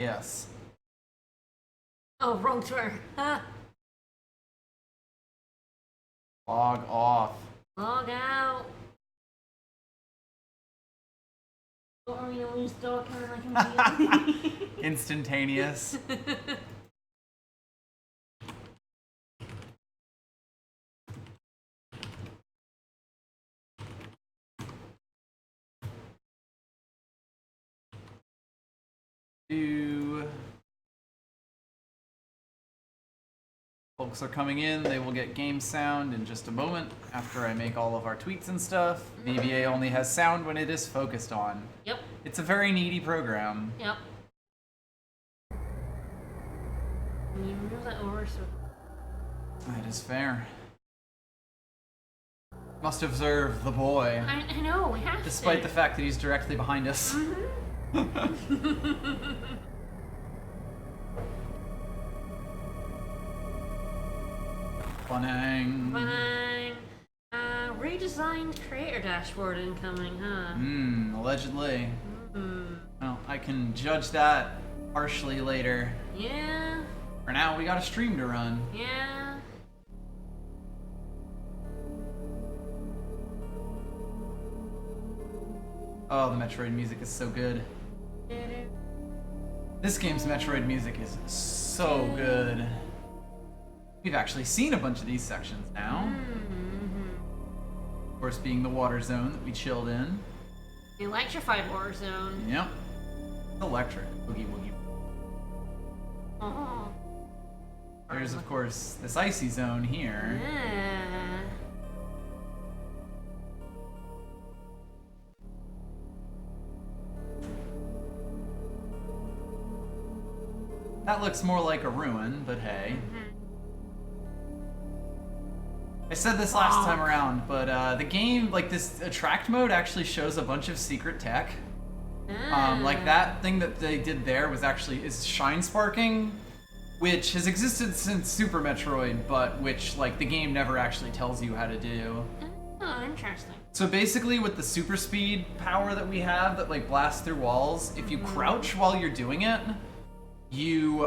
Yes. Oh, wrong Twitter. Log off. Log out. Don't worry, no one's stalking like I'm Instantaneous. Folks are coming in. They will get game sound in just a moment after I make all of our tweets and stuff. VBA only has sound when it is focused on. Yep. It's a very needy program. Yep. You move that over so. That is fair. Must observe the boy. I know, we have despite to. the fact that he's directly behind us. Funang. Funang. Redesigned creator dashboard incoming, huh? Allegedly. Well, I can judge that harshly later. Yeah. For now, we got a stream to run. Yeah. Oh, the Metroid music is so good. This game's Metroid music is so good. We've actually seen a bunch of these sections now. Of course, being the water zone that we chilled in. The electrified water zone. Yep. Electric. Boogie woogie. Oh. There's, of course, this icy zone here. Yeah. That looks more like a ruin, but hey. I said this last time around, but the game, like this attract mode actually shows a bunch of secret tech. Like that thing that they did there was is shine sparking, which has existed since Super Metroid, but which like the game never actually tells you how to do. Oh, interesting. So basically with the super speed power that we have that like blasts through walls, if you crouch while you're doing it, you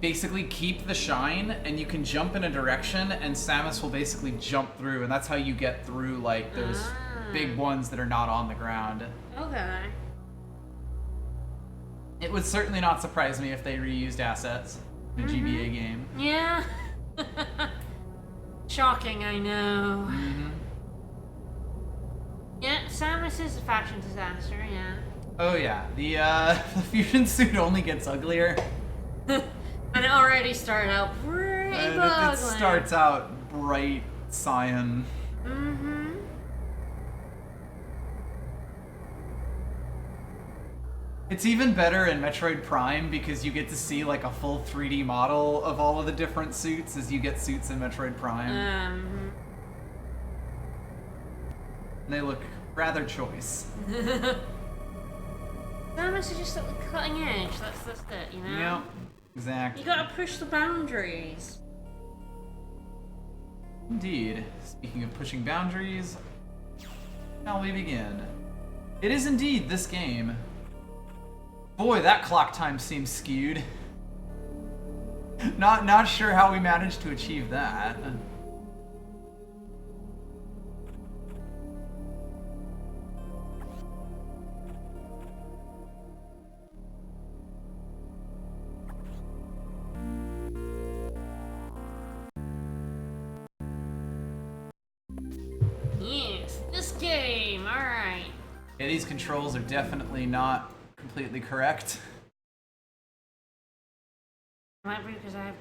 basically keep the shine and you can jump in a direction and Samus will basically jump through, and that's how you get through like those big ones that are not on the ground. Okay. It would certainly not surprise me if they reused assets in a GBA game. Yeah. Shocking, I know. Yeah, Samus is a fashion disaster, yeah. Oh yeah, the fusion suit only gets uglier. And it already started out pretty ugly. It starts out bright cyan. It's even better in Metroid Prime because you get to see like a full 3D model of all of the different suits as you get suits in Metroid Prime. And they look rather choice. Samus is just at the cutting edge, that's it, you know? Yep, exactly. You gotta push the boundaries. Indeed. Speaking of pushing boundaries, shall we begin? It is indeed this game. Boy, that clock time seems skewed. Not sure how we managed to achieve that. Yes, this game, alright. Yeah, these controls are definitely not completely correct. Might be because I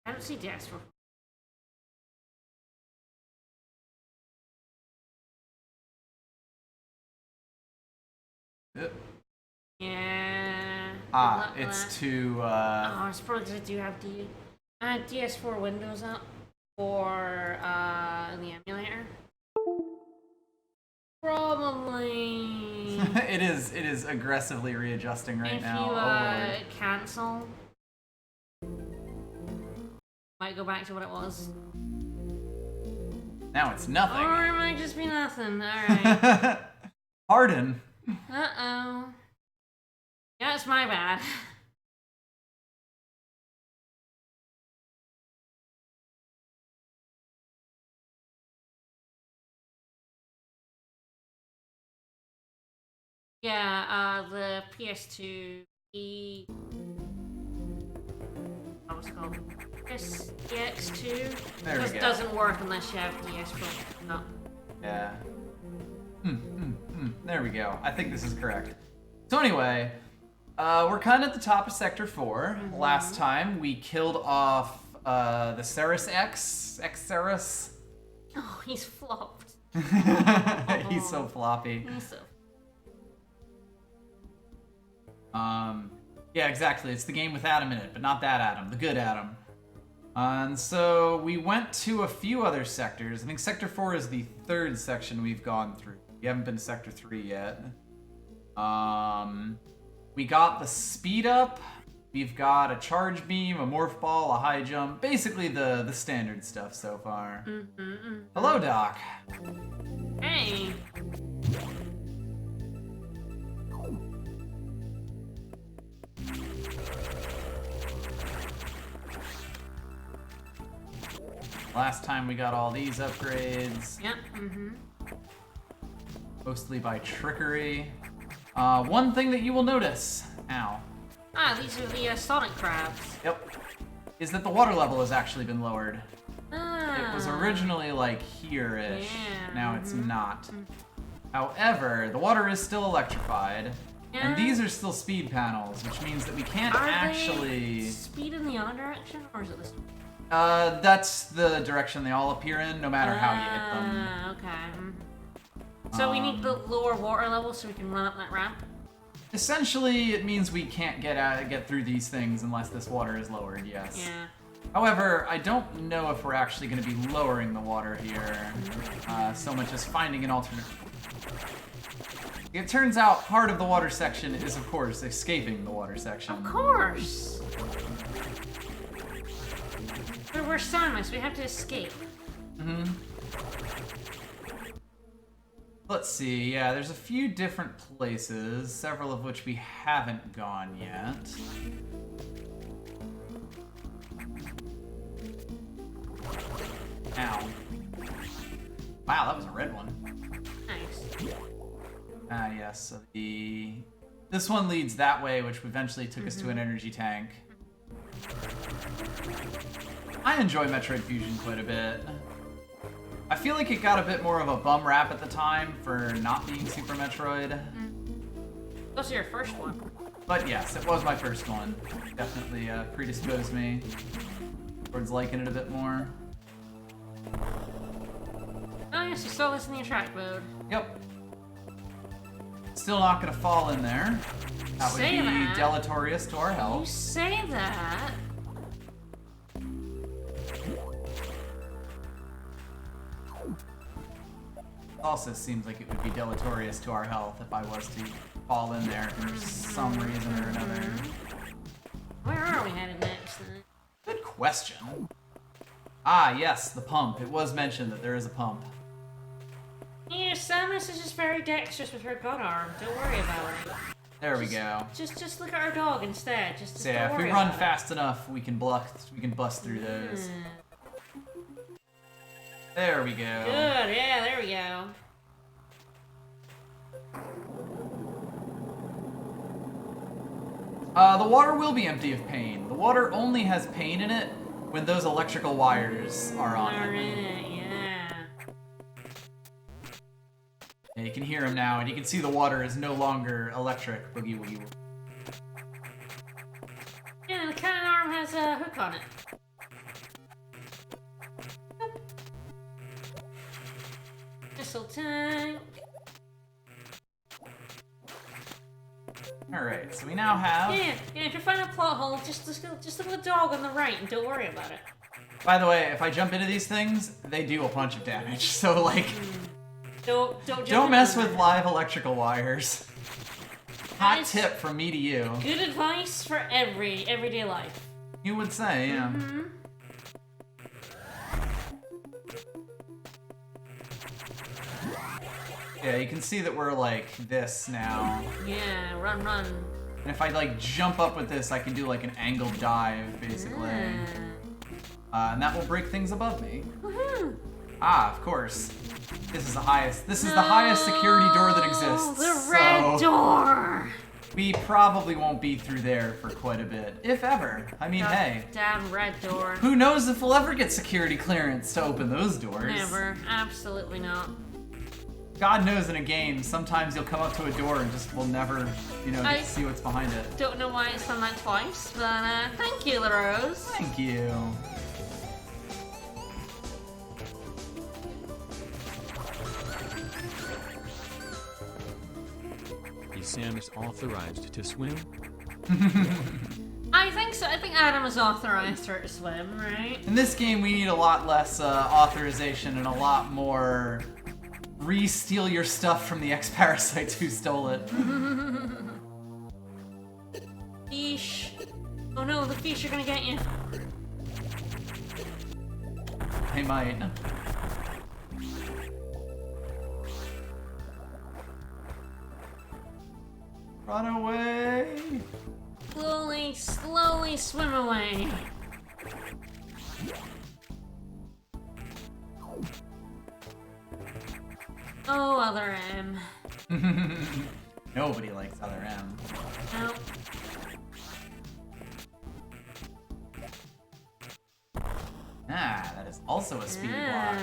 don't see DS for. Yeah. It's too Oh, it's probably because I do have DS4 Windows up for the emulator. Probably. it is aggressively readjusting right now. If you cancel, might go back to what it was. Now it's nothing. Or it might just be nothing. Alright. Pardon. Uh-oh. That's my bad. Yeah, the PS2, what's it called? PS2 There we just go. doesn't work unless you have DS Pro. No. Yeah. There we go. I think this is correct. So anyway, we're kind of at the top of Sector 4. Last time we killed off the Ceres Ceres. Oh, he's flopped. He's so floppy. He's so... Yeah, exactly. It's the game with Adam in it, but not that Adam, the good Adam. And so we went to a few other sectors. I think Sector 4 is the third section we've gone through. We haven't been to Sector 3 yet. We got the speed up. We've got a charge beam, a morph ball, a high jump. Basically the standard stuff so far. Hello, Doc. Hey. Last time we got all these upgrades. Yep. Mostly by trickery. One thing that you will notice, ow. Ah, these are the sonic crabs. Yep. Is that the water level has actually been lowered. Ah. It was originally like here-ish. Yeah, Now it's not. However, the water is still electrified. Yeah. And these are still speed panels, which means that we can't Are actually... they speed in the other direction, or is it this one? That's the direction they all appear in, no matter how you hit them. Okay. So we need the lower water level so we can run up that ramp? Essentially, it means we can't get through these things unless this water is lowered, yes. Yeah. However, I don't know if we're actually going to be lowering the water here, so much as finding an alternate. It turns out part of the water section is, of course, escaping the water section. Of course! But we're Simus, we have to escape. Let's see, yeah, there's a few different places, several of which we haven't gone yet. Ow. Wow, that was a red one. Nice. Ah, yes, so this one leads that way, which eventually took us to an energy tank. I enjoy Metroid Fusion quite a bit. I feel like it got a bit more of a bum rap at the time for not being Super Metroid. Those are your first one. But yes, it was my first one. Definitely predisposed me towards liking it a bit more. Oh yes, you saw this in the attract mode. Yep. Still not gonna fall in there. That would Say be that. deleterious to our You health. say that. Also seems like it would be deleterious to our health if I was to fall in there for some reason or another. Where are we headed next then? Good question. Ah, yes, the pump. It was mentioned that there is a pump. Yeah, Samus is just very dexterous with her gun arm. Don't worry about it. There we go. Just look at our dog instead. Just So yeah, don't if we worry run about fast enough, we can bust through it. those. There we go. Good, yeah, there we go. The water will be empty of pain. The water only has pain in it when those electrical wires are on Are it. in it, yeah. Yeah, you can hear him now, and you can see the water is no longer electric. Boogie woogie woogie. Yeah, the cannon arm has a hook on it. Missile tank. Alright, so we now have... Yeah, if you find a plot hole, just look at the dog on the right and don't worry about it. By the way, if I jump into these things, they do a bunch of damage, so like... Don't mess in with there. live electrical wires. Hot is- tip from me to you. Good advice for everyday life. You would say, yeah. Yeah, you can see that we're like this now. Yeah, run. And if I like jump up with this, I can do like an angled dive, basically. And that will break things above me. Ah, of course. This is the highest. This is the highest security door that exists. The red door. We probably won't be through there for quite a bit, if ever. I mean, hey. Damn red door. Who knows if we'll ever get security clearance to open those doors? Never. Absolutely not. God knows in a game, sometimes you'll come up to a door and just will never, you know, get to see what's behind it. Don't know why it's done that twice, but thank you, LaRose. Thank you. Is Sam authorized to swim? I think so. I think Adam is authorized her to swim, right? In this game, we need a lot less authorization and a lot more re-steal your stuff from the ex-parasites who stole it. Fish. Oh no, the fish are gonna get you. They might. Run away! Slowly, slowly swim away. Oh, other M. Nobody likes other M. No. Ah, that is also a speed block.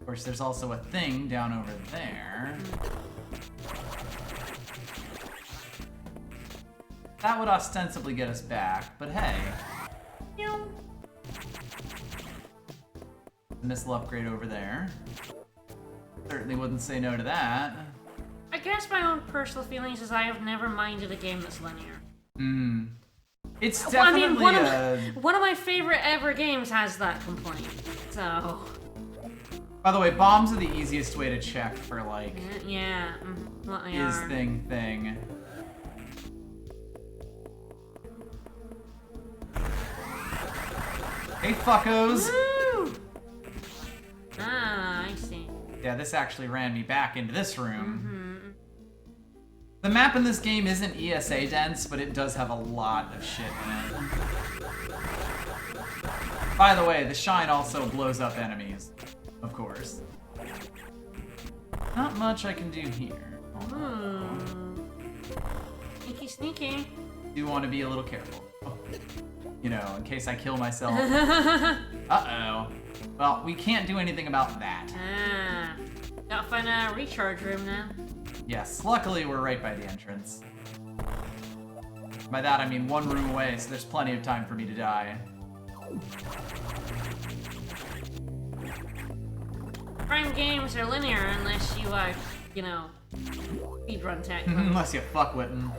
Of course, there's also a thing down over there. That would ostensibly get us back, but hey. Missile upgrade over there. Certainly wouldn't say no to that. I guess my own personal feelings is I have never minded a game that's linear. It's definitely I mean, one of my favorite ever games has that complaint, so... By the way, bombs are the easiest way to check for, like... Yeah, what they is are. thing. Hey, fuckos! Woo! Ah, I see. Yeah, this actually ran me back into this room. The map in this game isn't ESA dense, but it does have a lot of shit in it. By the way, the shine also blows up enemies, of course. Not much I can do here. Sneaky, sneaky. Do want to be a little careful. You know, in case I kill myself. Uh-oh. Well, we can't do anything about that. Gotta find a recharge room now. Yes, luckily we're right by the entrance. By that I mean one room away, so there's plenty of time for me to die. Prime games are linear unless you are, you know, speedrun tech. Unless you fuckwittin'.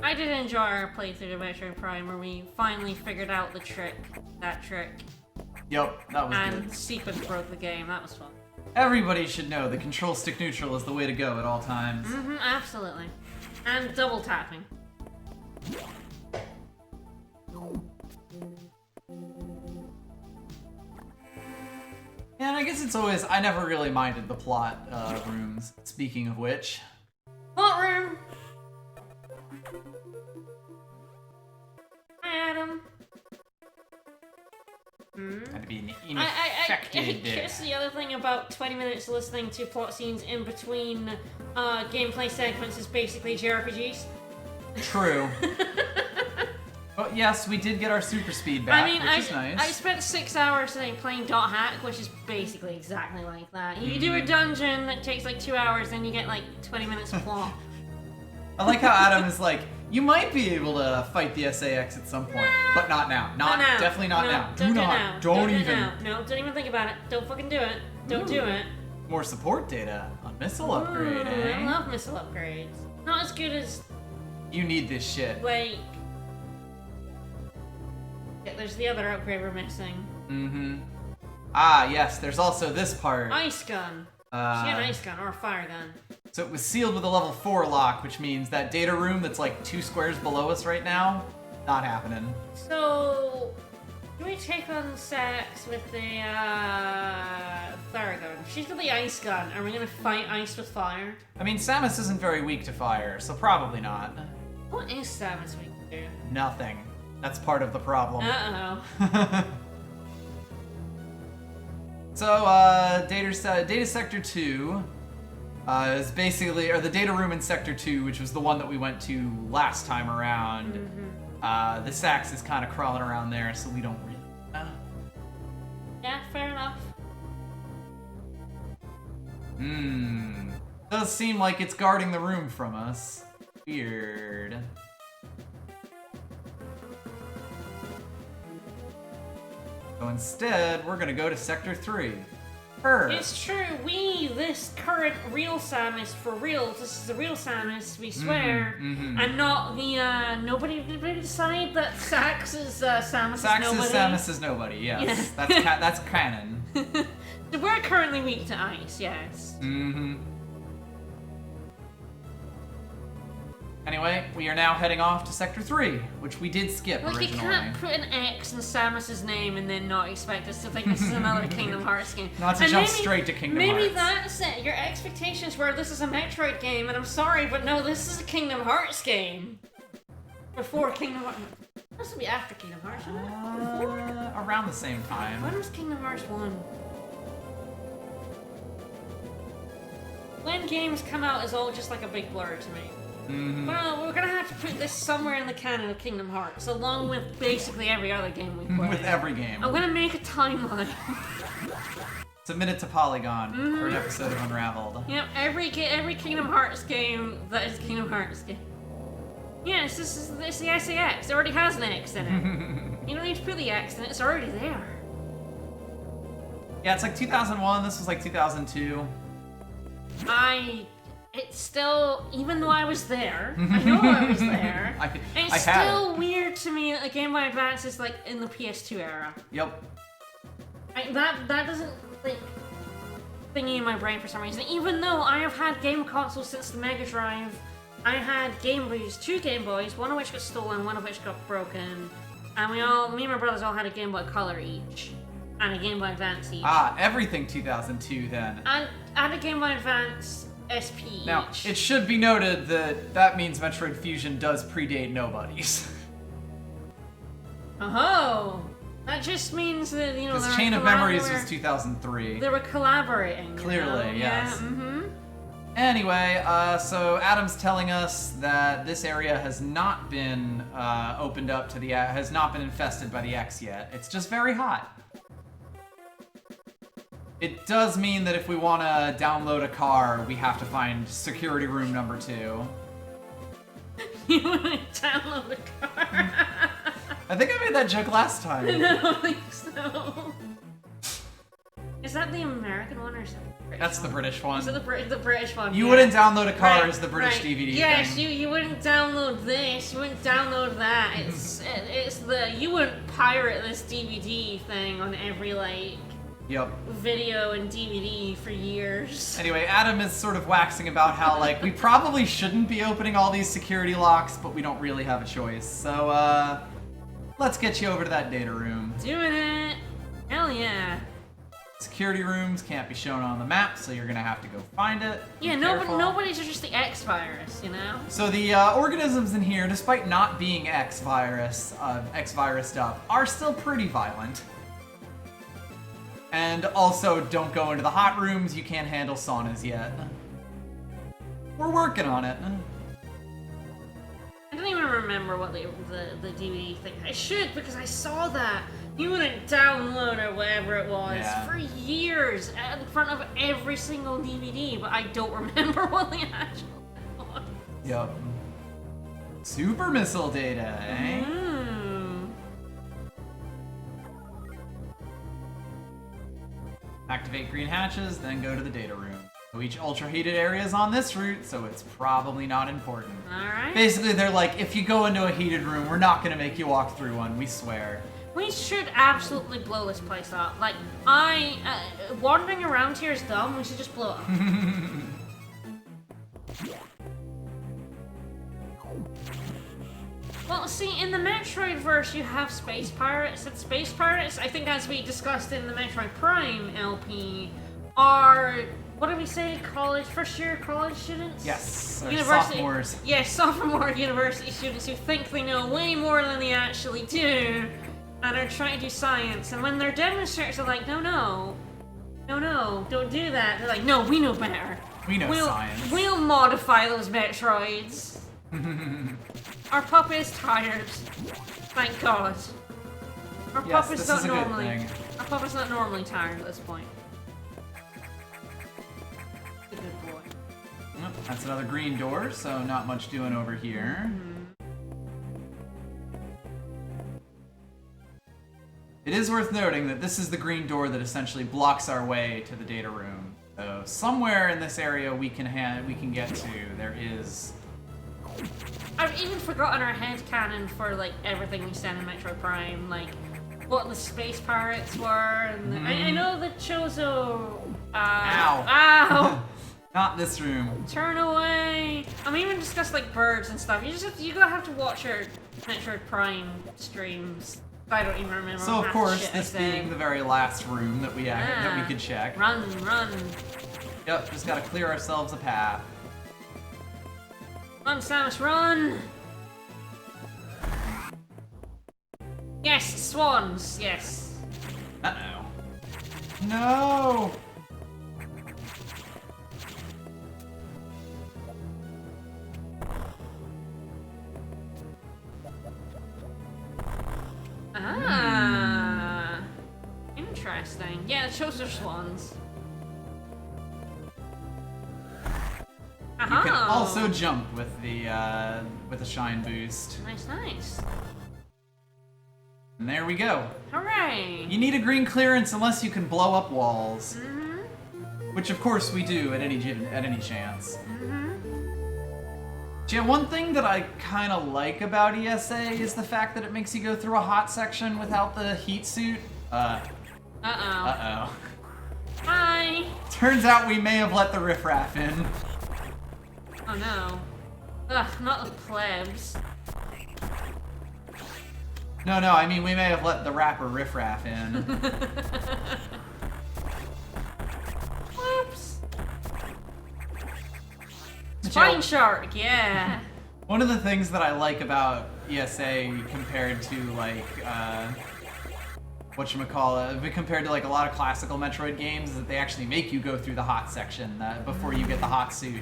I did enjoy our playthrough of Metroid Prime where we finally figured out the trick. That trick. Yep, that was And good. sequence broke the game. That was fun. Everybody should know the control stick neutral is the way to go at all times. Absolutely. And double tapping. And I guess it's always, I never really minded the plot rooms, speaking of which. Plot room! Hi, Adam. That'd be an I infected. guess the other thing about 20 minutes listening to plot scenes in between gameplay segments is basically JRPGs. True. But yes, we did get our super speed back, which is nice. I spent 6 hours today playing Dot Hack, which is basically exactly like that. You do a dungeon that takes like 2 hours, then you get like 20 minutes of plot. I like how Adam is like, you might be able to fight the SAX at some point, but not now. Not now. Definitely not No, now. Don't do it not. now. Don't do it even. now. No, don't even think about it. Don't fucking do it. Don't do it. More support data on missile upgrade, eh? I love missile upgrades. Not as good as You need this shit. like. Yeah, there's the other upgrade we're missing. Ah, yes, there's also this part. Ice gun. She had an ice gun or a fire gun. So it was sealed with a level 4 lock, which means that data room that's like 2 squares below us right now, not happening. So Do we take on Sax with the fire gun? She's got the ice gun. Are we gonna fight ice with fire? I mean, Samus isn't very weak to fire, so probably not. What is Samus weak to? Nothing. That's part of the problem. Uh-oh. So, Data Sector 2 is basically, or the data room in Sector 2, which was the one that we went to last time around. The Sax is kind of crawling around there, so we don't really know. Yeah, fair enough. Does seem like it's guarding the room from us. Weird. So instead, we're gonna go to Sector 3. It's true, this current real Samus, for real, this is the real Samus, we swear, and not the, nobody, did we decide that Sax is, Samus is nobody? Sax is Samus is nobody, yes. That's canon. So we're currently weak to ice, yes. Anyway, we are now heading off to Sector 3, which we did skip Like, originally. you can't put an X in Samus's name and then not expect us to think this is another Kingdom Hearts game. Not to jump straight to Kingdom Hearts. Maybe that's it. Your expectations were this is a Metroid game, and I'm sorry, but no, this is a Kingdom Hearts game. Before Kingdom Hearts. This would be after Kingdom Hearts, isn't it? Around the same time. When was Kingdom Hearts 1? When games come out is all just like a big blur to me. Well, we're gonna have to put this somewhere in the canon of Kingdom Hearts, along with basically every other game we play. With every game. I'm gonna make a timeline. Submit it to Polygon for an episode of Unraveled. Yep, every Kingdom Hearts game that is a Kingdom Hearts game. Yes, this is the IcyX. It already has an X in it. You don't need to put the X in it, it's already there. Yeah, it's like 2001, this was like 2002. It's still, even though I was there, I know I was there, it's still weird to me that the Game Boy Advance is like in the PS2 era. Yep. That doesn't like thingy in my brain for some reason. Even though I have had game consoles since the Mega Drive, I had Game Boys, 2 Game Boys, one of which got stolen, one of which got broken, and me and my brothers all had a Game Boy Color each, and a Game Boy Advance each. Everything 2002 then. And a Game Boy Advance SP Now, each. it should be noted that means Metroid Fusion does predate Nobody's. Oh, that just means that, you know, Because Chain of Memories was 2003. They were collaborating. Clearly, yes. Yeah, Anyway, so Adam's telling us that this area has not been opened up to has not been infested by the X yet. It's just very hot. It does mean that if we want to download a car, we have to find security room number 2. You want to download the car? I think I made that joke last time. No, I don't think so. Is that the American one or something? That's the British one. Is it the British one? You yeah. wouldn't download a car Right, as the British right. DVD yes, thing. you wouldn't download this. You wouldn't download that. You wouldn't pirate this DVD thing on every Yep. video and DVD for years. Anyway, Adam is sort of waxing about how, we probably shouldn't be opening all these security locks, but we don't really have a choice. So, let's get you over to that data room. Doing it. Hell yeah. Security rooms can't be shown on the map, so you're gonna have to go find it. Yeah, nobody's just the X virus, you know? So the organisms in here, despite not being X virus stuff, are still pretty violent. And also, don't go into the hot rooms, you can't handle saunas yet. We're working on it. I don't even remember what the DVD thing. I should, because I saw that. You wouldn't download or whatever it was for years in front of every single DVD, but I don't remember what the actual was. Yup. Super missile data, eh? Activate green hatches, then go to the data room. So each ultra-heated area is on this route, so it's probably not important. Alright. Basically, they're like, if you go into a heated room, we're not gonna make you walk through one, we swear. We should absolutely blow this place up. Wandering around here is dumb, we should just blow it up. Well, see, in the Metroid verse, you have space pirates, and space pirates, I think as we discussed in the Metroid Prime LP, are, what do we say, first year college students? Yes, or University, sophomores. Yes, sophomore university students who think they know way more than they actually do, and are trying to do science, and when their demonstrators are like, no, don't do that, they're like, no, we know better. We know science. We'll modify those Metroids. Our pup is tired. Thank God. Our pup is not normally. Our pup is not normally tired at this point. He's a good boy. Yep, that's another green door, so not much doing over here. It is worth noting that this is the green door that essentially blocks our way to the data room. So somewhere in this area we can get to. There is. I've even forgotten our headcanon for like everything we said in Metroid Prime, like what the space pirates were, and I know the Chozo. Ow! Ow! Not this room. Turn away! I'm even discussed like birds and stuff. You gotta have to watch your Metroid Prime streams. I don't even remember. So of half course, the shit this I said. being the very last room that we could check. Run! Yep, just gotta clear ourselves a path. Run, Samus, run! Yes, swans, yes. Uh-oh. No! Ah, interesting. Yeah, the Chozo swans. You can also jump with the shine boost. Nice. And there we go. Hooray! You need a green clearance unless you can blow up walls. Which of course we do at any chance. Yeah, one thing that I kind of like about ESA is the fact that it makes you go through a hot section without the heat suit. Uh-oh. Hi! Turns out we may have let the riffraff in. Oh no. Ugh, not the plebs. No, I mean we may have let the rapper riffraff in. Whoops! Spine shark, yeah! One of the things that I like about ESA compared to like, compared to like a lot of classical Metroid games is that they actually make you go through the hot section before you get the hot suit.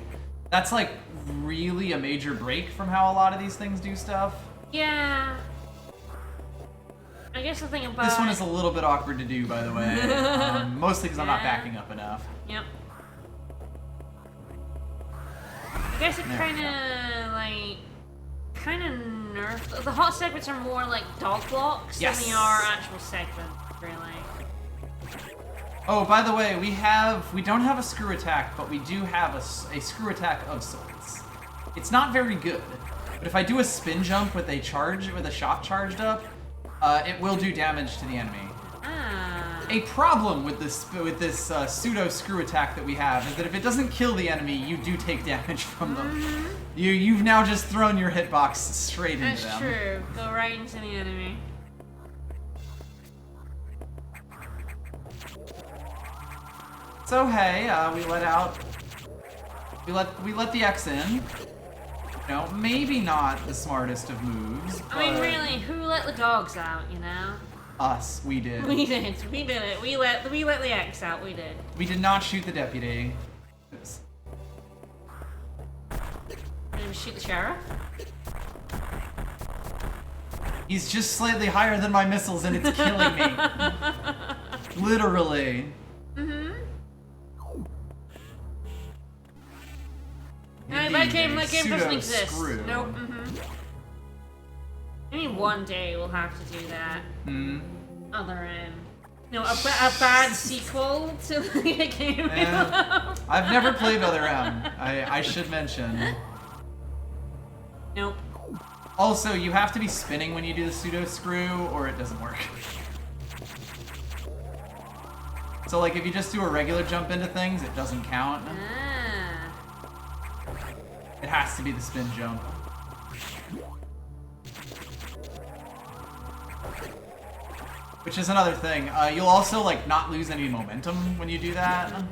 That's like really a major break from how a lot of these things do stuff. Yeah. I guess the thing about this one is a little bit awkward to do, by the way. Mostly because I'm not backing up enough. Yep. I guess it kind of nerfed. The hot segments are more like dog blocks than they are actual segments, really. Oh, by the way, we don't have a screw attack, but we do have a screw attack of sorts. It's not very good, but if I do a spin jump with a shot charged up, it will do damage to the enemy. A problem with this pseudo screw attack that we have is that if it doesn't kill the enemy, you do take damage from them. You've now just thrown your hitbox straight into them. That's true. Go right into the enemy. So hey, we let the X in. You know, maybe not the smartest of moves. I mean, really, who let the dogs out? You know. Us, we did. We did it. We let the X out. We did. We did not shoot the deputy. Did we shoot the sheriff? He's just slightly higher than my missiles, and it's killing me. Literally. That game doesn't exist. Screw. Nope. Maybe one day we'll have to do that. Other end. No, a bad sequel to the game. I've never played Other M. I should mention. Nope. Also, you have to be spinning when you do the pseudo screw, or it doesn't work. So, like, if you just do a regular jump into things, it doesn't count. It has to be the spin jump. Which is another thing. You'll also, like, not lose any momentum when you do that.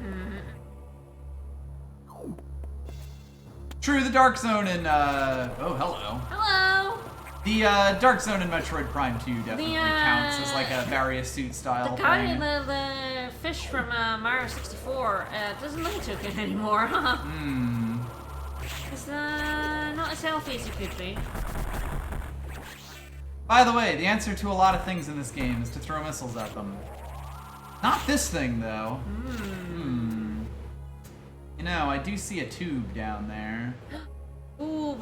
True, the Dark Zone in, oh, hello. Hello! The, Dark Zone in Metroid Prime 2 definitely counts as, like, a various suit style The guy, thing. the fish from Mario 64 doesn't look too good anymore, huh? It's not as healthy as he could be. By the way, the answer to a lot of things in this game is to throw missiles at them. Not this thing, though. You know, I do see a tube down there. Ooh.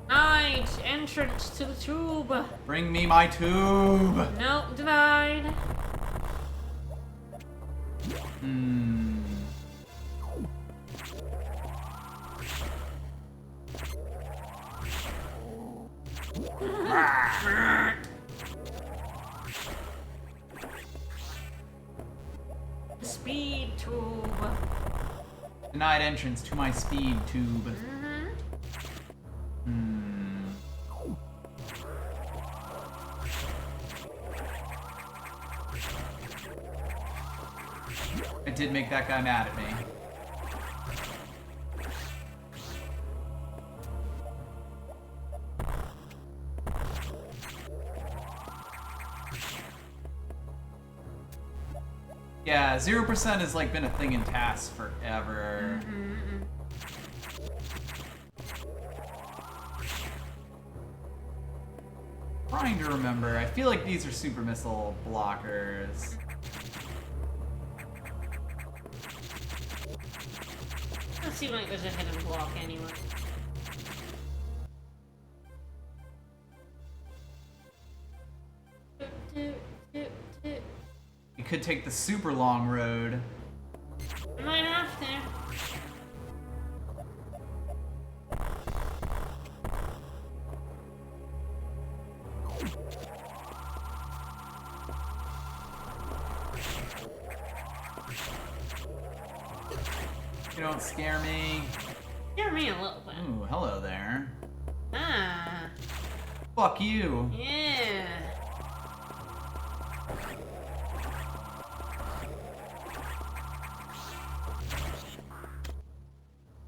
Denied entrance to the tube. Bring me my tube! Nope, denied. Speed tube. Denied entrance to my speed tube. I did make that guy mad at me. Yeah, 0% has like been a thing in tasks forever. Trying to remember. I feel like these are super missile blockers. Doesn't seem like there's a hidden block anyway. You could take the super long road. I might have to. You don't scare me. Scare me a little bit. Ooh, hello there. Ah. Fuck you. Yeah.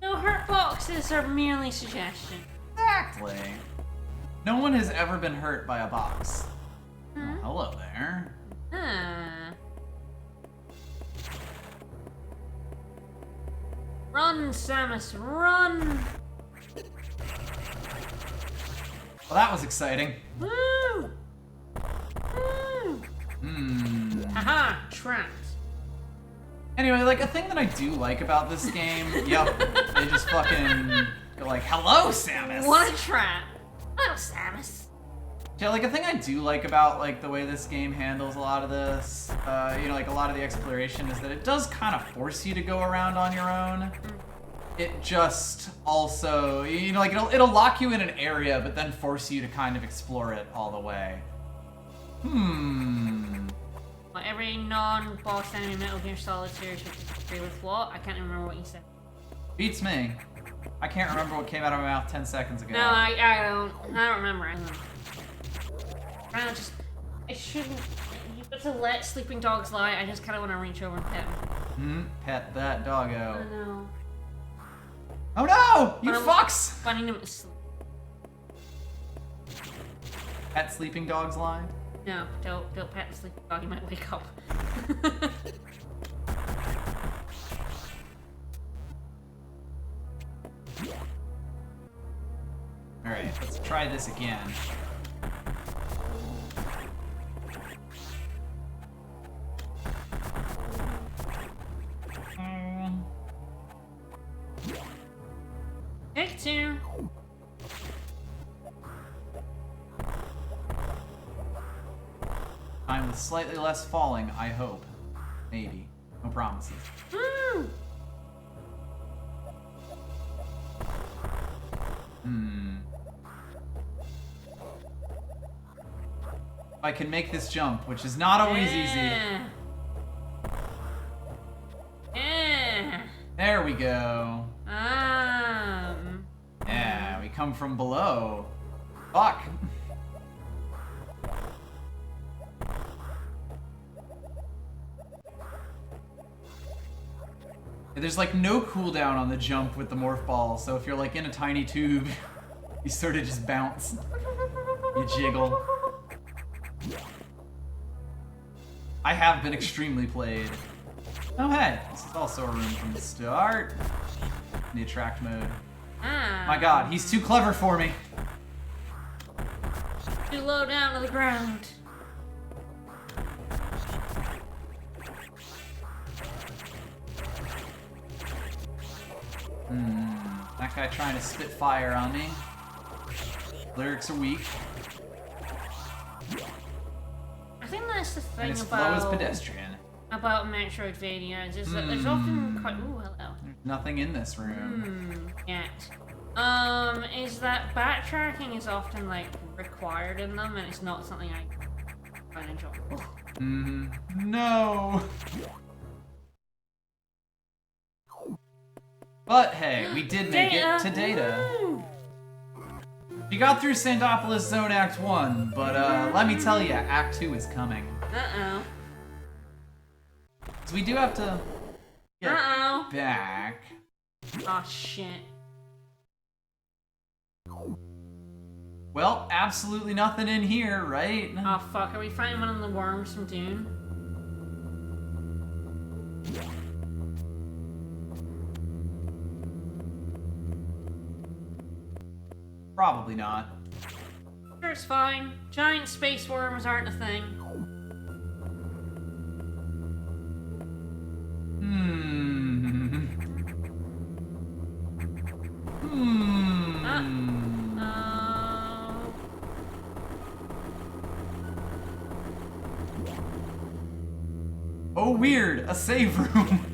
No hurt boxes are merely suggestions. Exactly. No one has ever been hurt by a box. Oh, hello there. Ah. Run, Samus, run! Well, that was exciting. Woo! Woo! Haha, trapped. Anyway, like, a thing that I do like about this game, yep, they just fucking go like, hello, Samus! What a trap! Hello, Samus. Yeah, like, a thing I do like about, like, the way this game handles a lot of this, you know, like, a lot of the exploration is that it does kind of force you to go around on your own. It just also, you know, like, it'll lock you in an area, but then force you to kind of explore it all the way. Well, every non-boss enemy Metal Gear Solid series would agree with what? I can't even remember what you said. Beats me. I can't remember what came out of my mouth 10 seconds ago. No, I don't remember. I shouldn't. You got to let sleeping dogs lie. I just kind of want to reach over and pet him. Pet that doggo. I know. Oh no! You But I'm fucks! Finding him asleep. Pet sleeping dogs line? No, don't pet the sleeping dog. He might wake up. Alright, let's try this again. Take two. Time with slightly less falling, I hope. Maybe. No promises. Woo! If I can make this jump, which is not always easy. Yeah. There we go. Ah. come from below. Fuck. There's like no cooldown on the jump with the morph ball, so if you're like in a tiny tube, you sort of just bounce. You jiggle. I have been extremely played. Oh hey, this is also a room from the start. In the attract mode. Ah. My god, he's too clever for me. Too low down to the ground. That guy trying to spit fire on me. Lyrics are weak. I think that's the And thing his flow is about pedestrian. Metroidvanias is that there's often quite hello. Nothing in this room. Yet. Is that backtracking is often like required in them and it's not something I find enjoyable. No. But hey, we did make it to Data. Woo! We got through Sandopolis Zone Act 1, but let me tell you, Act 2 is coming. Uh-oh. So we do have to get Uh-oh. back. Oh shit. Well, absolutely nothing in here, right? Oh fuck, are we fighting one of the worms from Dune? Probably not. Sure, it's fine. Giant space worms aren't a thing. Oh, weird, a save room.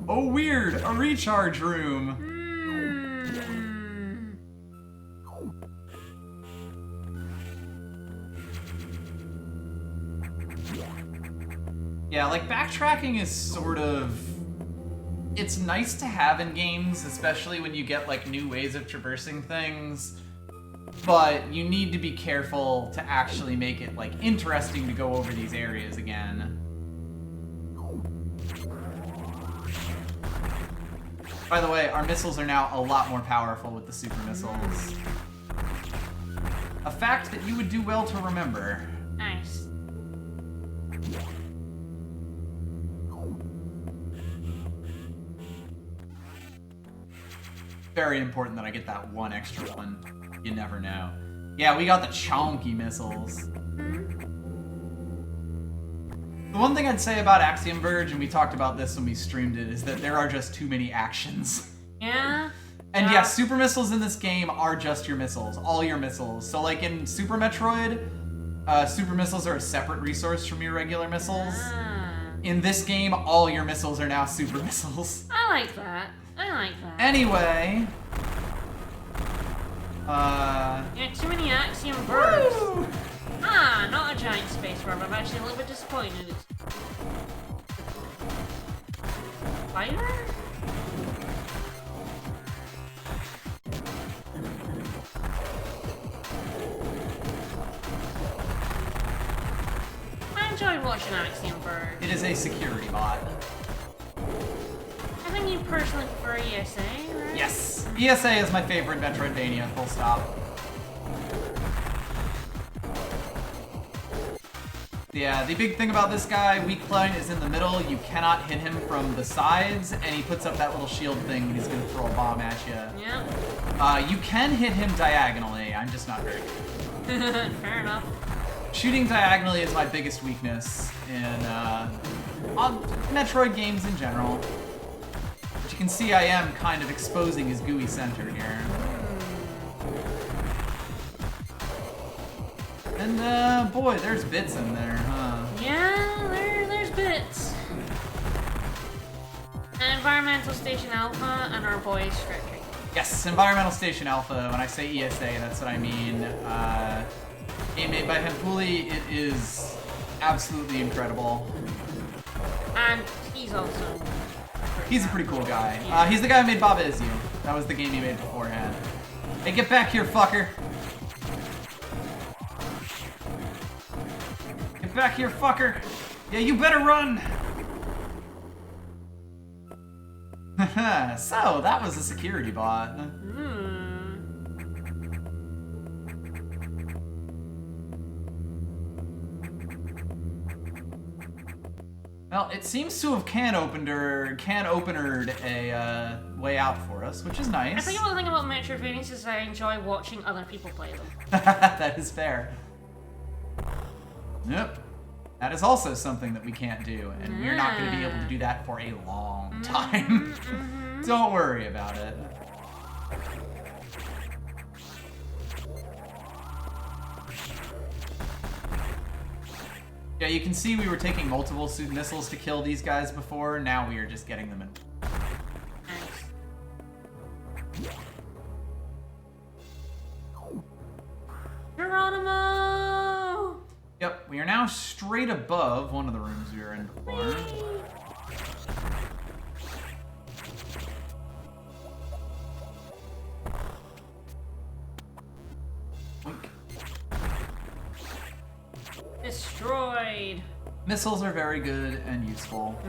Oh, weird, a recharge room. Yeah, like, backtracking is sort of... It's nice to have in games, especially when you get, like, new ways of traversing things. But you need to be careful to actually make it, like, interesting to go over these areas again. By the way, our missiles are now a lot more powerful with the super missiles. A fact that you would do well to remember. Nice. Very important that I get that one extra one. You never know. Yeah, we got the chonky missiles. The one thing I'd say about Axiom Verge, and we talked about this when we streamed it, is that there are just too many actions. Yeah? And Yeah. yeah, super missiles in this game are just your missiles, all your missiles. So like in Super Metroid, super missiles are a separate resource from your regular missiles. Ah. In this game, all your missiles are now super missiles. I like that. I like that. Anyway, Yeah, too many Axiom verbs. Ah, not a giant space worm. I'm actually a little bit disappointed. Fire? I enjoy watching Axiom Verge. it is a security bot. I think you personally prefer ESA, right? Yes, ESA is my favorite Metroidvania, full stop. Yeah, the big thing about this guy, weak point is in the middle. You cannot hit him from the sides, and he puts up that little shield thing when he's gonna throw a bomb at you. Yeah. You can hit him diagonally, I'm just not very good. Fair enough. Shooting diagonally is my biggest weakness in on Metroid games in general. But you can see I am kind of exposing his gooey center here. And boy, there's bits in there, huh? Yeah, there's bits. An environmental station alpha and our boy stretching. Yes, Environmental Station Alpha. When I say ESA, that's what I mean. Game made by Hempuli, it is absolutely incredible. And he's also. He's a pretty cool guy. He's the guy who made Baba Is You. That was the game you made beforehand. Hey, get back here, fucker! Get back here, fucker! Yeah, you better run! So, that was a security bot. Well, it seems to have can openered a way out for us, which is nice. I think one thing about Metroidvanias is I enjoy watching other people play them. That is fair. Yep. That is also something that we can't do, and we're not going to be able to do that for a long time. Don't worry about it. Yeah, you can see we were taking multiple missiles to kill these guys before. Now we are just getting them in. Geronimo! Yep, we are now straight above one of the rooms we were in before. Destroyed. Missiles are very good and useful.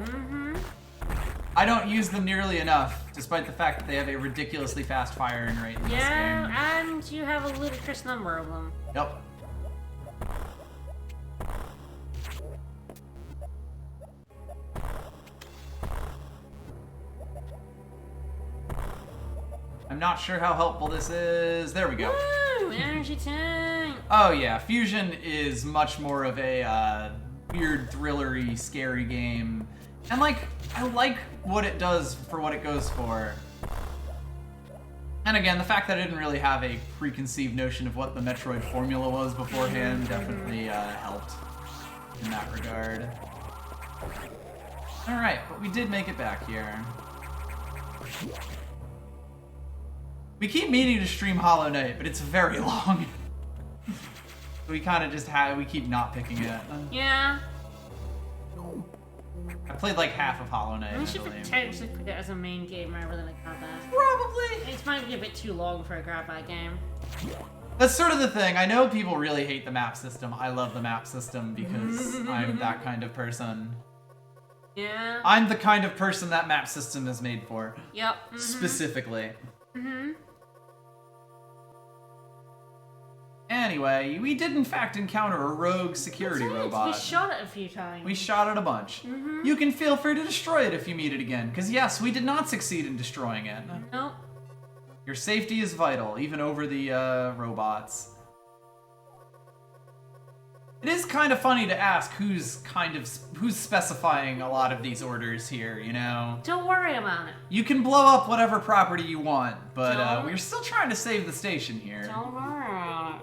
I don't use them nearly enough, despite the fact that they have a ridiculously fast firing rate in this game. Yeah, and you have a ludicrous number of them. Yep. I'm not sure how helpful this is. There we go. Woo! Energy tank! Oh yeah, Fusion is much more of a weird, thrillery, scary game. And like, I like what it does for what it goes for. And again, the fact that I didn't really have a preconceived notion of what the Metroid formula was beforehand definitely helped in that regard. Alright, but we did make it back here. We keep meaning to stream Hollow Knight, but it's very long. We kind of just we keep not picking it. Yeah. I played like half of Hollow Knight. I should potentially put it as a main game rather than a grab bag. Probably. It might be a bit too long for a grab bag game. That's sort of the thing. I know people really hate the map system. I love the map system because I'm that kind of person. Yeah. I'm the kind of person that map system is made for. Yep. Specifically. Anyway, we did in fact encounter a rogue security robot. We shot it a few times. We shot it a bunch. You can feel free to destroy it if you meet it again, because yes, we did not succeed in destroying it. Nope. Your safety is vital, even over the robots. It is kind of funny to ask who's specifying a lot of these orders here, you know? Don't worry about it. You can blow up whatever property you want, but we're still trying to save the station here. Don't worry about it.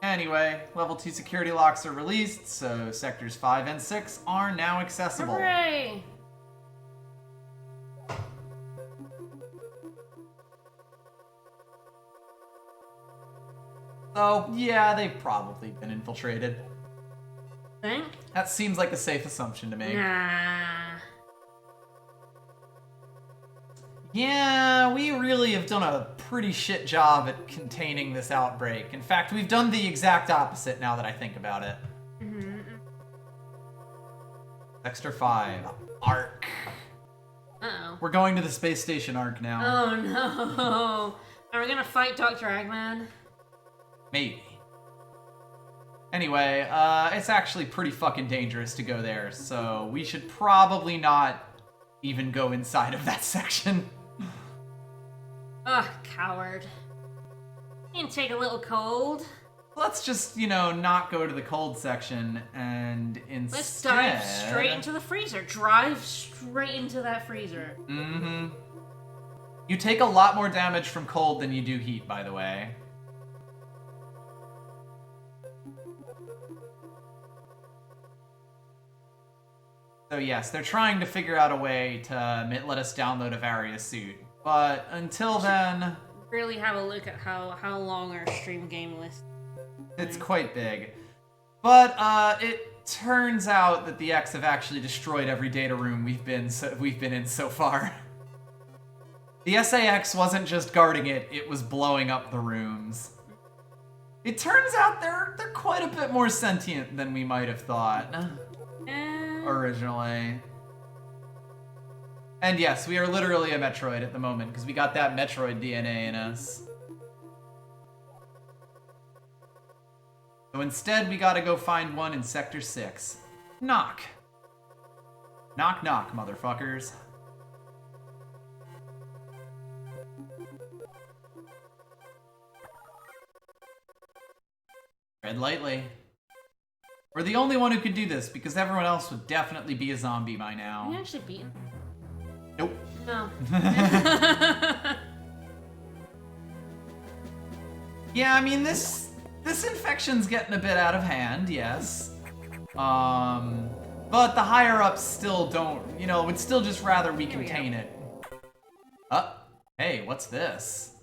Anyway, level 2 security locks are released, so sectors 5 and 6 are now accessible. Hooray! So, yeah, they've probably been infiltrated. Think? That seems like a safe assumption to make. Nah. Yeah, we really have done a pretty shit job at containing this outbreak. In fact, we've done the exact opposite now that I think about it. Sector 5, Arc. Uh-oh. We're going to the space station Arc now. Oh no! Are we gonna fight Dr. Eggman? Maybe. Anyway, it's actually pretty fucking dangerous to go there, so we should probably not even go inside of that section. Ugh, coward. You can take a little cold. Let's just, you know, not go to the cold section and instead... Let's dive straight into the freezer. Drive straight into that freezer. You take a lot more damage from cold than you do heat, by the way. So yes, they're trying to figure out a way to let us download a Varia suit. But until then... Really have a look at how long our stream game list is. It's quite big. But turns out that the X have actually destroyed every data room we've been in so far. The SAX wasn't just guarding it, it was blowing up the rooms. It turns out they're quite a bit more sentient than we might have thought originally. And yes, we are literally a Metroid at the moment, because we got that Metroid DNA in us. So instead, we gotta go find one in Sector 6. Knock. Knock, knock, motherfuckers. Tread lightly. We're the only one who could do this, because everyone else would definitely be a zombie by now. You actually beat him? Nope. No. Yeah, I mean, this infection's getting a bit out of hand, yes. But the higher-ups still don't, would still just rather we contain it. Hey, what's this?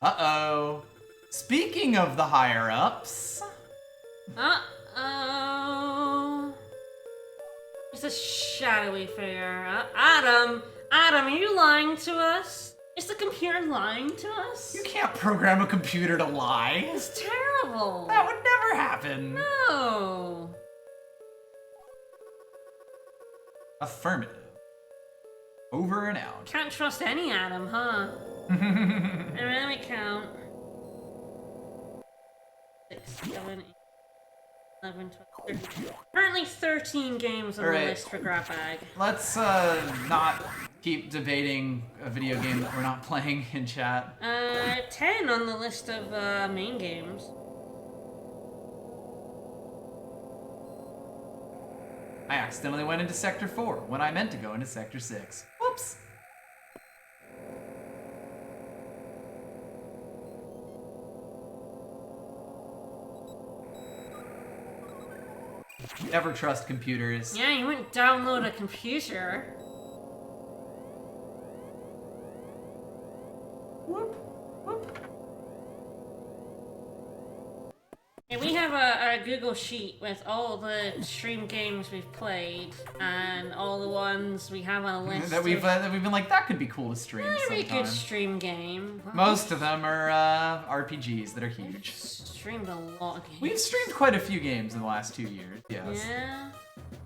Uh-oh. Speaking of the higher-ups... Uh-oh. It's a shadowy figure. Adam, are you lying to us? Is the computer lying to us? You can't program a computer to lie. It's terrible. That would never happen. No. Affirmative. Over and out. Can't trust any Adam, huh? And let me count. 6, 7, 8, 11, 12, 13. Currently 13 games on the list for Grab Bag. Let's not keep debating a video game that we're not playing in chat. 10 on the list of main games. I accidentally went into Sector 4 when I meant to go into Sector 6. Whoops. Never trust computers. Yeah, you wouldn't download a computer. Whoop, whoop. Yeah, we have a Google Sheet with all the stream games we've played and all the ones we have on a list. that we've been like, that could be cool to stream That'd be a sometime. good stream game. Most of them are RPGs that are huge. Streamed a lot of games. We've streamed quite a few games in the last 2 years, yes. Yeah.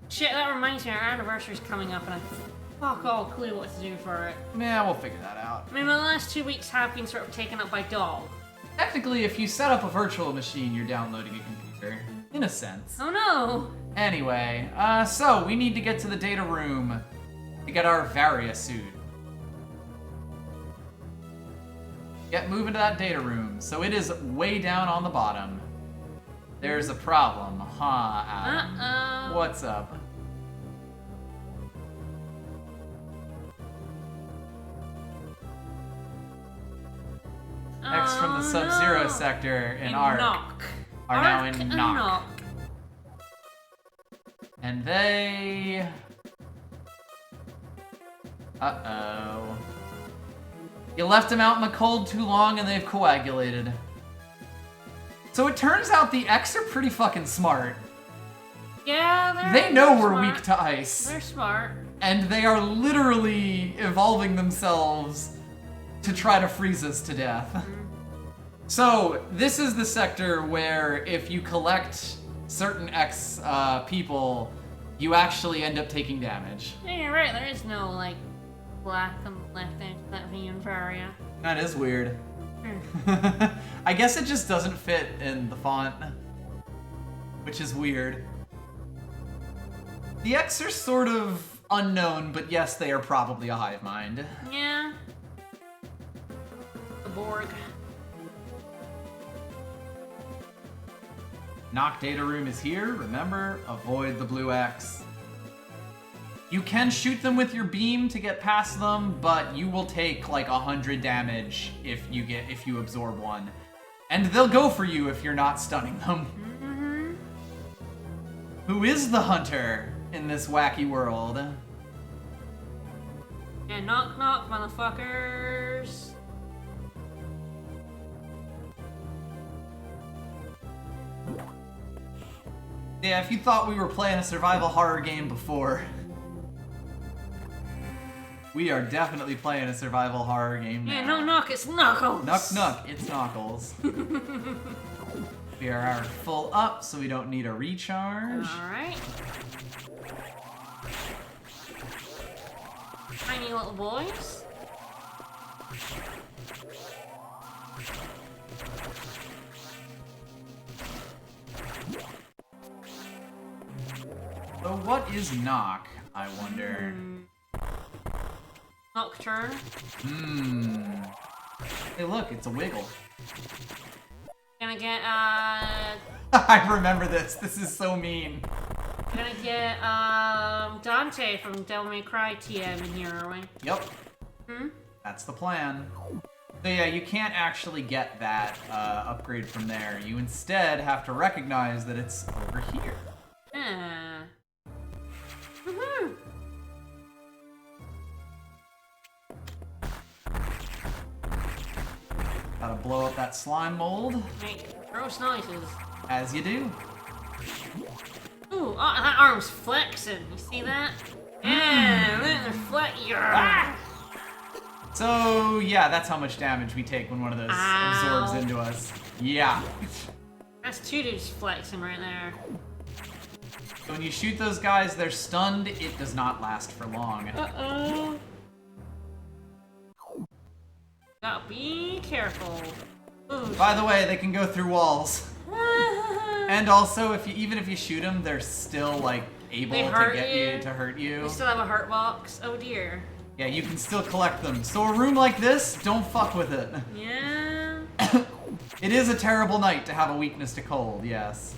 Shit, that reminds me, our anniversary's coming up and I fuck all clue what to do for it. Yeah, we'll figure that out. I mean, the last 2 weeks have been sort of taken up by dog. Technically, if you set up a virtual machine, you're downloading a computer. In a sense. Oh no! Anyway, so we need to get to the data room to get our Varia suit. Get moving to that data room. So it is way down on the bottom. There's a problem, huh, Adam? Uh-oh. What's up? Next from the Sub-Zero sector in Ark are now in Knock. And they... Uh-oh. You left them out in the cold too long and they've coagulated. So it turns out the X are pretty fucking smart. Yeah, They know we're smart. weak to ice. They're smart. And they are literally evolving themselves to try to freeze us to death. So, this is the sector where if you collect certain X people, you actually end up taking damage. Yeah, you're right, there is no, like, black on the left edge of that V in Varia. That is weird. I guess it just doesn't fit in the font, which is weird. The X are sort of unknown, but yes, they are probably a hive mind. Yeah. The Borg. Knock data room is here. Remember, avoid the blue X. You can shoot them with your beam to get past them, but you will take like 100 damage if you absorb one. And they'll go for you if you're not stunning them. Mm-hmm. Who is the hunter in this wacky world? And knock knock, motherfuckers. Yeah, if you thought we were playing a survival horror game before, we are definitely playing a survival horror game now. Yeah, no knock, it's Knuckles. Nuck, it's Knuckles. We are full up, so we don't need a recharge. Alright. Tiny little boys. So what is knock, I wonder? Nocturne. Hey look, it's a wiggle. Gonna get, I remember this. This is so mean. gonna get, Dante from Devil May Cry TM in here, are we? Yep. That's the plan. So yeah, you can't actually get that upgrade from there. You instead have to recognize that it's over here. Yeah. Woohoo! Gotta blow up that slime mold, Make gross noises. as you do. Ooh, oh, that arm's flexing. You see that? Yeah, look at the flex. Yeah. So yeah, that's how much damage we take when one of those Ow. absorbs into us. Yeah. That's two dudes flexing right there. So when you shoot those guys, they're stunned. It does not last for long. Uh-oh. Gotta be careful. Ooh. By the way, they can go through walls. And also, even if you shoot them, they're still like able to hurt you. You still have a heart box. Oh dear. Yeah, you can still collect them. So a room like this, don't fuck with it. Yeah. It is a terrible night to have a weakness to cold, yes.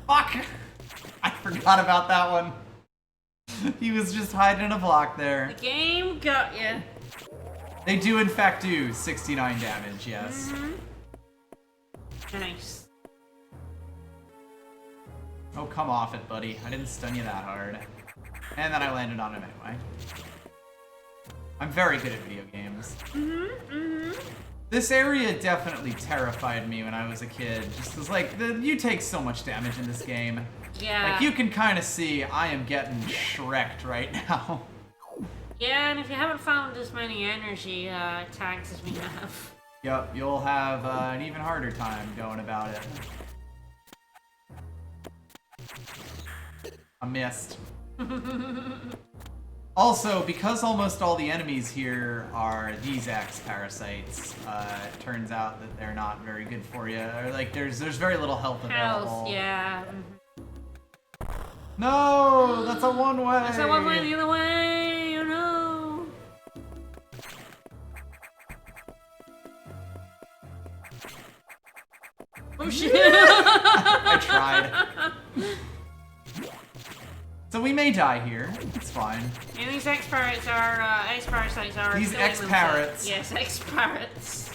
Fuck! I forgot about that one. He was just hiding in a block there. The game got you. They do in fact do 69 damage, yes. Nice. Oh, come off it, buddy. I didn't stun you that hard. And then I landed on him anyway. I'm very good at video games. This area definitely terrified me when I was a kid. Just was like, you take so much damage in this game. Yeah. Like, you can kind of see I am getting shreked right now. Yeah, and if you haven't found as many energy tags as we have. Yup, you'll have an even harder time going about it. I missed. Also, because almost all the enemies here are these X parasites, it turns out that they're not very good for you. Or like, there's very little health available. Health, yeah. No, that's a one-way. That's a one way the other way. Oh no. Oh shit. I tried. So we may die here. It's fine. And these X-parrots are, X-parasites are These killing X-parrots. themselves. Yes, X-parrots.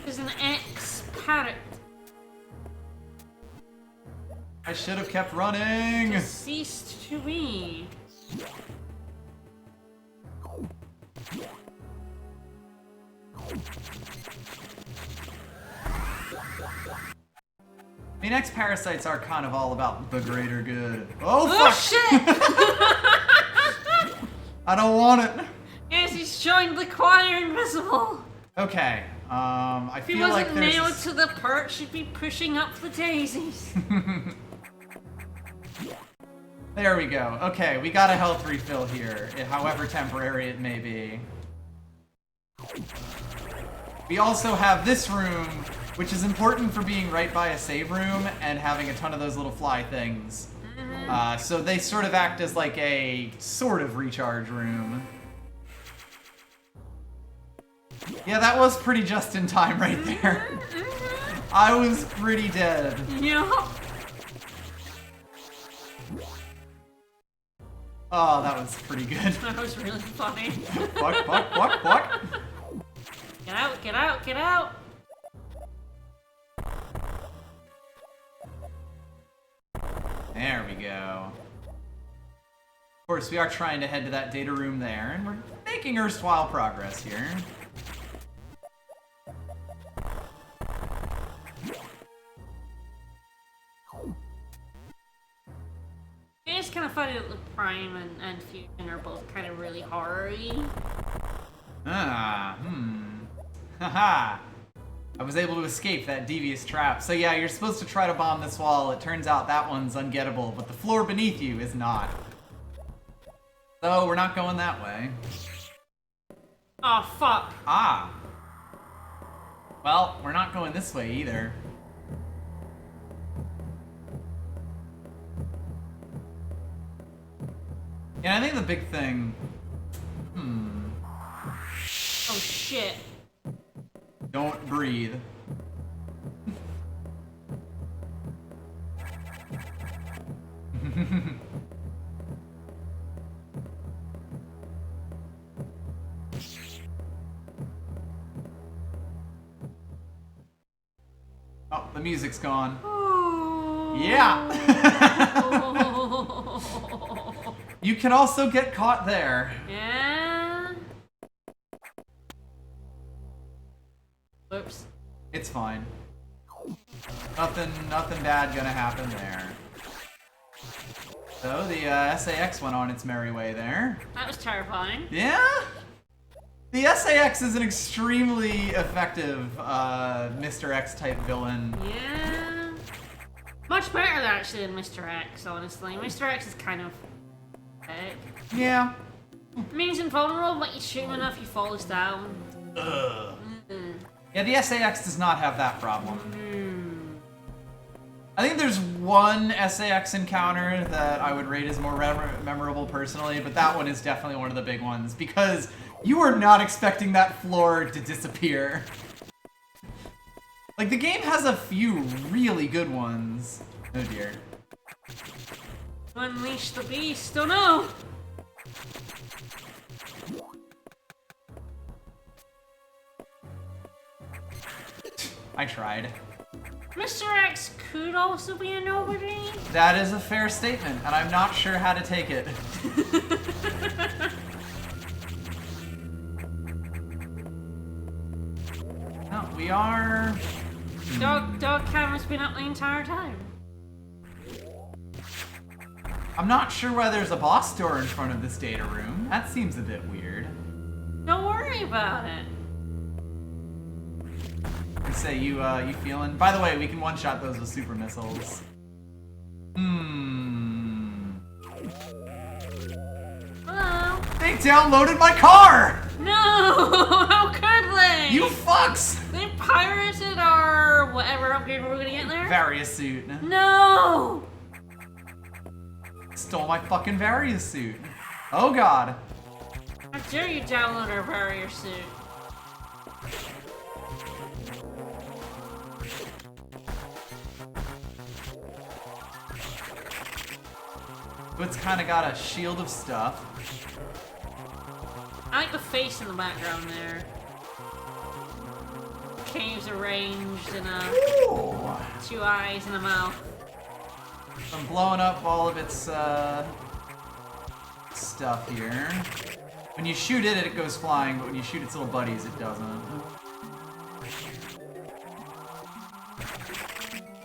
There's an X-parrot. I should have kept running. Ceased to be. I mean, X-parasites are kind of all about the greater good. Oh, Oh fuck! shit! I don't want it. Yes, he's joined the choir invisible. Okay, I If he feel like wasn't there's... nailed to the perch, he'd be pushing up the daisies. There we go. Okay, we got a health refill here, however temporary it may be. We also have this room, which is important for being right by a save room and having a ton of those little fly things. So they sort of act as like a sort of recharge room. Yeah, that was pretty just in time right there. I was pretty dead. Yup. Oh, that was pretty good. That was really funny. Fuck, fuck, fuck, fuck. Get out, get out, get out! There we go. Of course, we are trying to head to that data room there, and we're making erstwhile progress here. find that the Prime and Fusion are both kind of really horror-y. Haha. I was able to escape that devious trap. So yeah, you're supposed to try to bomb this wall. It turns out that one's ungettable, but the floor beneath you is not. So we're not going that way. Oh, fuck. Ah. Well, we're not going this way either. Yeah, I think the big thing... Oh, shit. Don't breathe. Oh, the music's gone. Yeah! You can also get caught there. Yeah. Oops. It's fine. Nothing bad gonna happen there. So the SAX went on its merry way there. That was terrifying. Yeah? The SAX is an extremely effective Mr. X type villain. Yeah. Much better actually than Mr. X, honestly. Mr. X is kind of pathetic. Yeah. I mean, he's invulnerable, but you shoot him enough, he falls down. Ugh. Yeah, the SAX does not have that problem. I think there's one SAX encounter that I would rate as more memorable personally, but that one is definitely one of the big ones because you are not expecting that floor to disappear. Like, the game has a few really good ones. Oh dear. Unleash the beast, oh no! I tried. Mr. X could also be a nobody. That is a fair statement, and I'm not sure how to take it. No, we are... Dog camera's been up the entire time. I'm not sure why there's a boss door in front of this data room. That seems a bit weird. Don't worry about it. I say, you feeling? By the way, we can one-shot those with super missiles. Hello? They downloaded my car! No! How could they? You fucks! They pirated our whatever upgrade we're gonna get there? Various suit. No! Stole my fucking Various suit. Oh god. How dare you download our barrier suit? It's kind of got a shield of stuff. I like the face in the background there. Caves arranged in a... Ooh. 2 eyes and a mouth. I'm blowing up all of its stuff here. When you shoot it, it goes flying, but when you shoot its little buddies, it doesn't.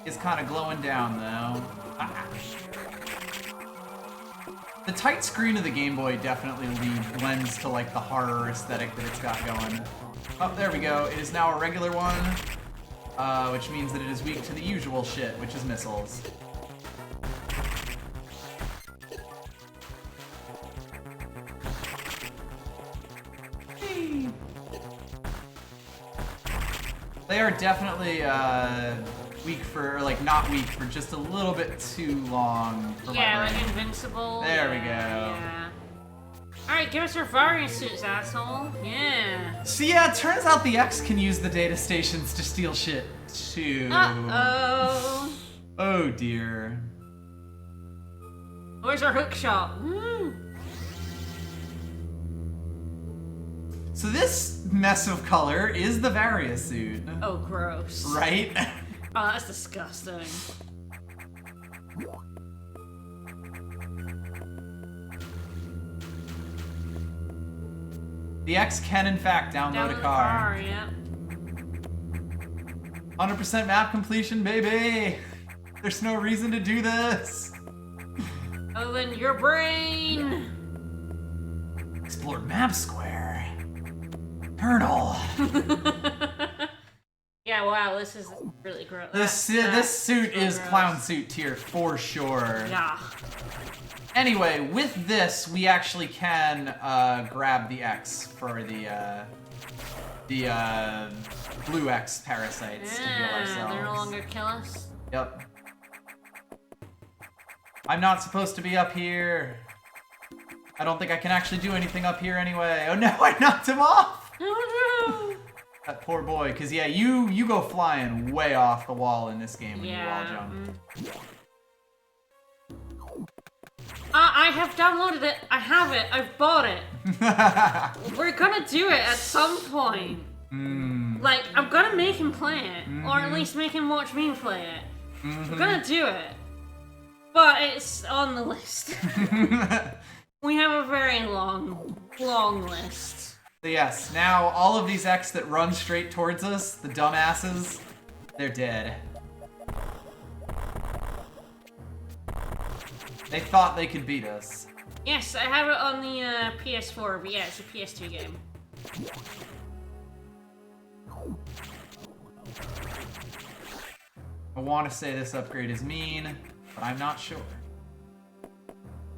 It's kind of glowing down, though. Ah. The tight screen of the Game Boy definitely lends to like the horror aesthetic that it's got going. Oh, there we go. It is now a regular one, which means that it is weak to the usual shit, which is missiles. They are definitely weak for, or like not weak for just a little bit too long for Yeah, my like brain. invincible. There we go. Yeah. Alright, give us our various suits, asshole. Yeah. So yeah, it turns out the X can use the data stations to steal shit too. Uh-oh. Oh dear. Where's our hook shot? So this mess of color is the Various suit. Oh, gross. Right? Oh, that's disgusting. The X can in fact download a car. Yeah. 100% map completion, baby! There's no reason to do this! Other than your brain! Explored map square. Colonel. Yeah, wow, this is really gross. This suit is clown suit tier for sure. Yeah. Anyway, with this, we actually can grab the X for the blue X parasites to heal ourselves. They no longer kill us. Yep. I'm not supposed to be up here. I don't think I can actually do anything up here anyway. Oh no, I knocked him off! Oh no! That poor boy, because yeah, you go flying way off the wall in this game when you wall jump. I have downloaded it. I have it. I've bought it. We're gonna do it at some point. Like, I'm gonna make him play it. Or at least make him watch me play it. We're gonna do it. But it's on the list. We have a very long list. So yes, now all of these X that run straight towards us, the dumbasses, they're dead. They thought they could beat us. Yes, I have it on the PS4, but yeah, it's a PS2 game. I want to say this upgrade is mean, but I'm not sure.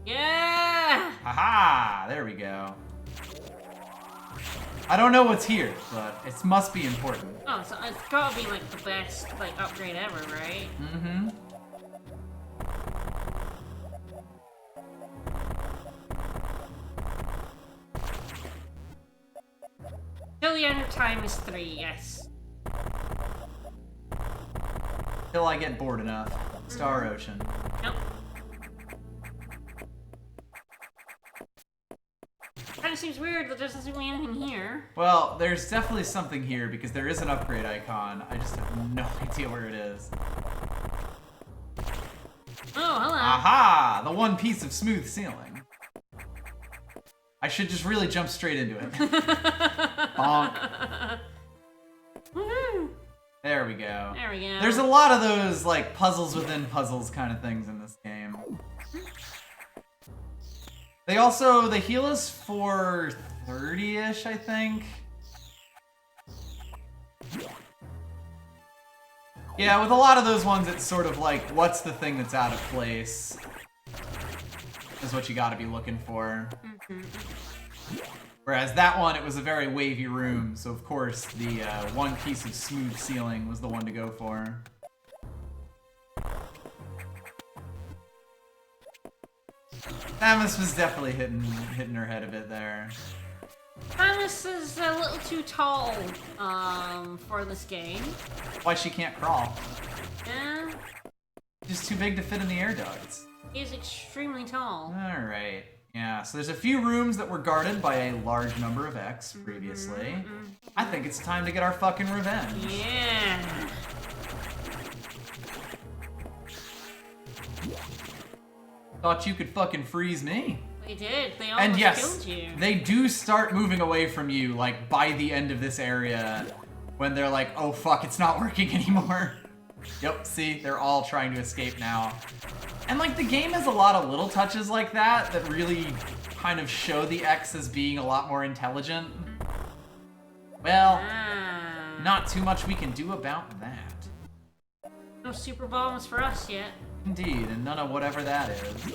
Yeah! Haha! There we go. I don't know what's here, but it must be important. Oh, so it's gotta be like the best like upgrade ever, right? Mm-hmm. Till the end of time is 3, yes. Till I get bored enough. Star Ocean. Nope. Kinda seems weird that there doesn't seem to be anything here. Well, there's definitely something here because there is an upgrade icon. I just have no idea where it is. Oh, hello. Aha! The one piece of smooth ceiling. I should just really jump straight into it. Bonk. Woohoo! There we go. There we go. There's a lot of those, like, puzzles within puzzles kind of things in this game. They heal us for 30-ish, I think. Yeah, with a lot of those ones, it's sort of like, what's the thing that's out of place? Is what you gotta be looking for. Whereas that one, it was a very wavy room, so of course the one piece of smooth ceiling was the one to go for. Samus was definitely hitting her head a bit there. Samus is a little too tall for this game. Why she can't crawl? Yeah, Just too big to fit in the air ducts. he's extremely tall. Alright. Yeah, so there's a few rooms that were guarded by a large number of X previously. I think it's time to get our fucking revenge. Yeah. Thought you could fucking freeze me. They did. They And almost yes, killed you. they do start moving away from you, like, by the end of this area, when they're like, oh fuck, it's not working anymore. Yep, see, they're all trying to escape now. And, like, the game has a lot of little touches like that that really kind of show the X as being a lot more intelligent. Well, not too much we can do about that. No super bombs for us yet. Indeed, and none of whatever that is.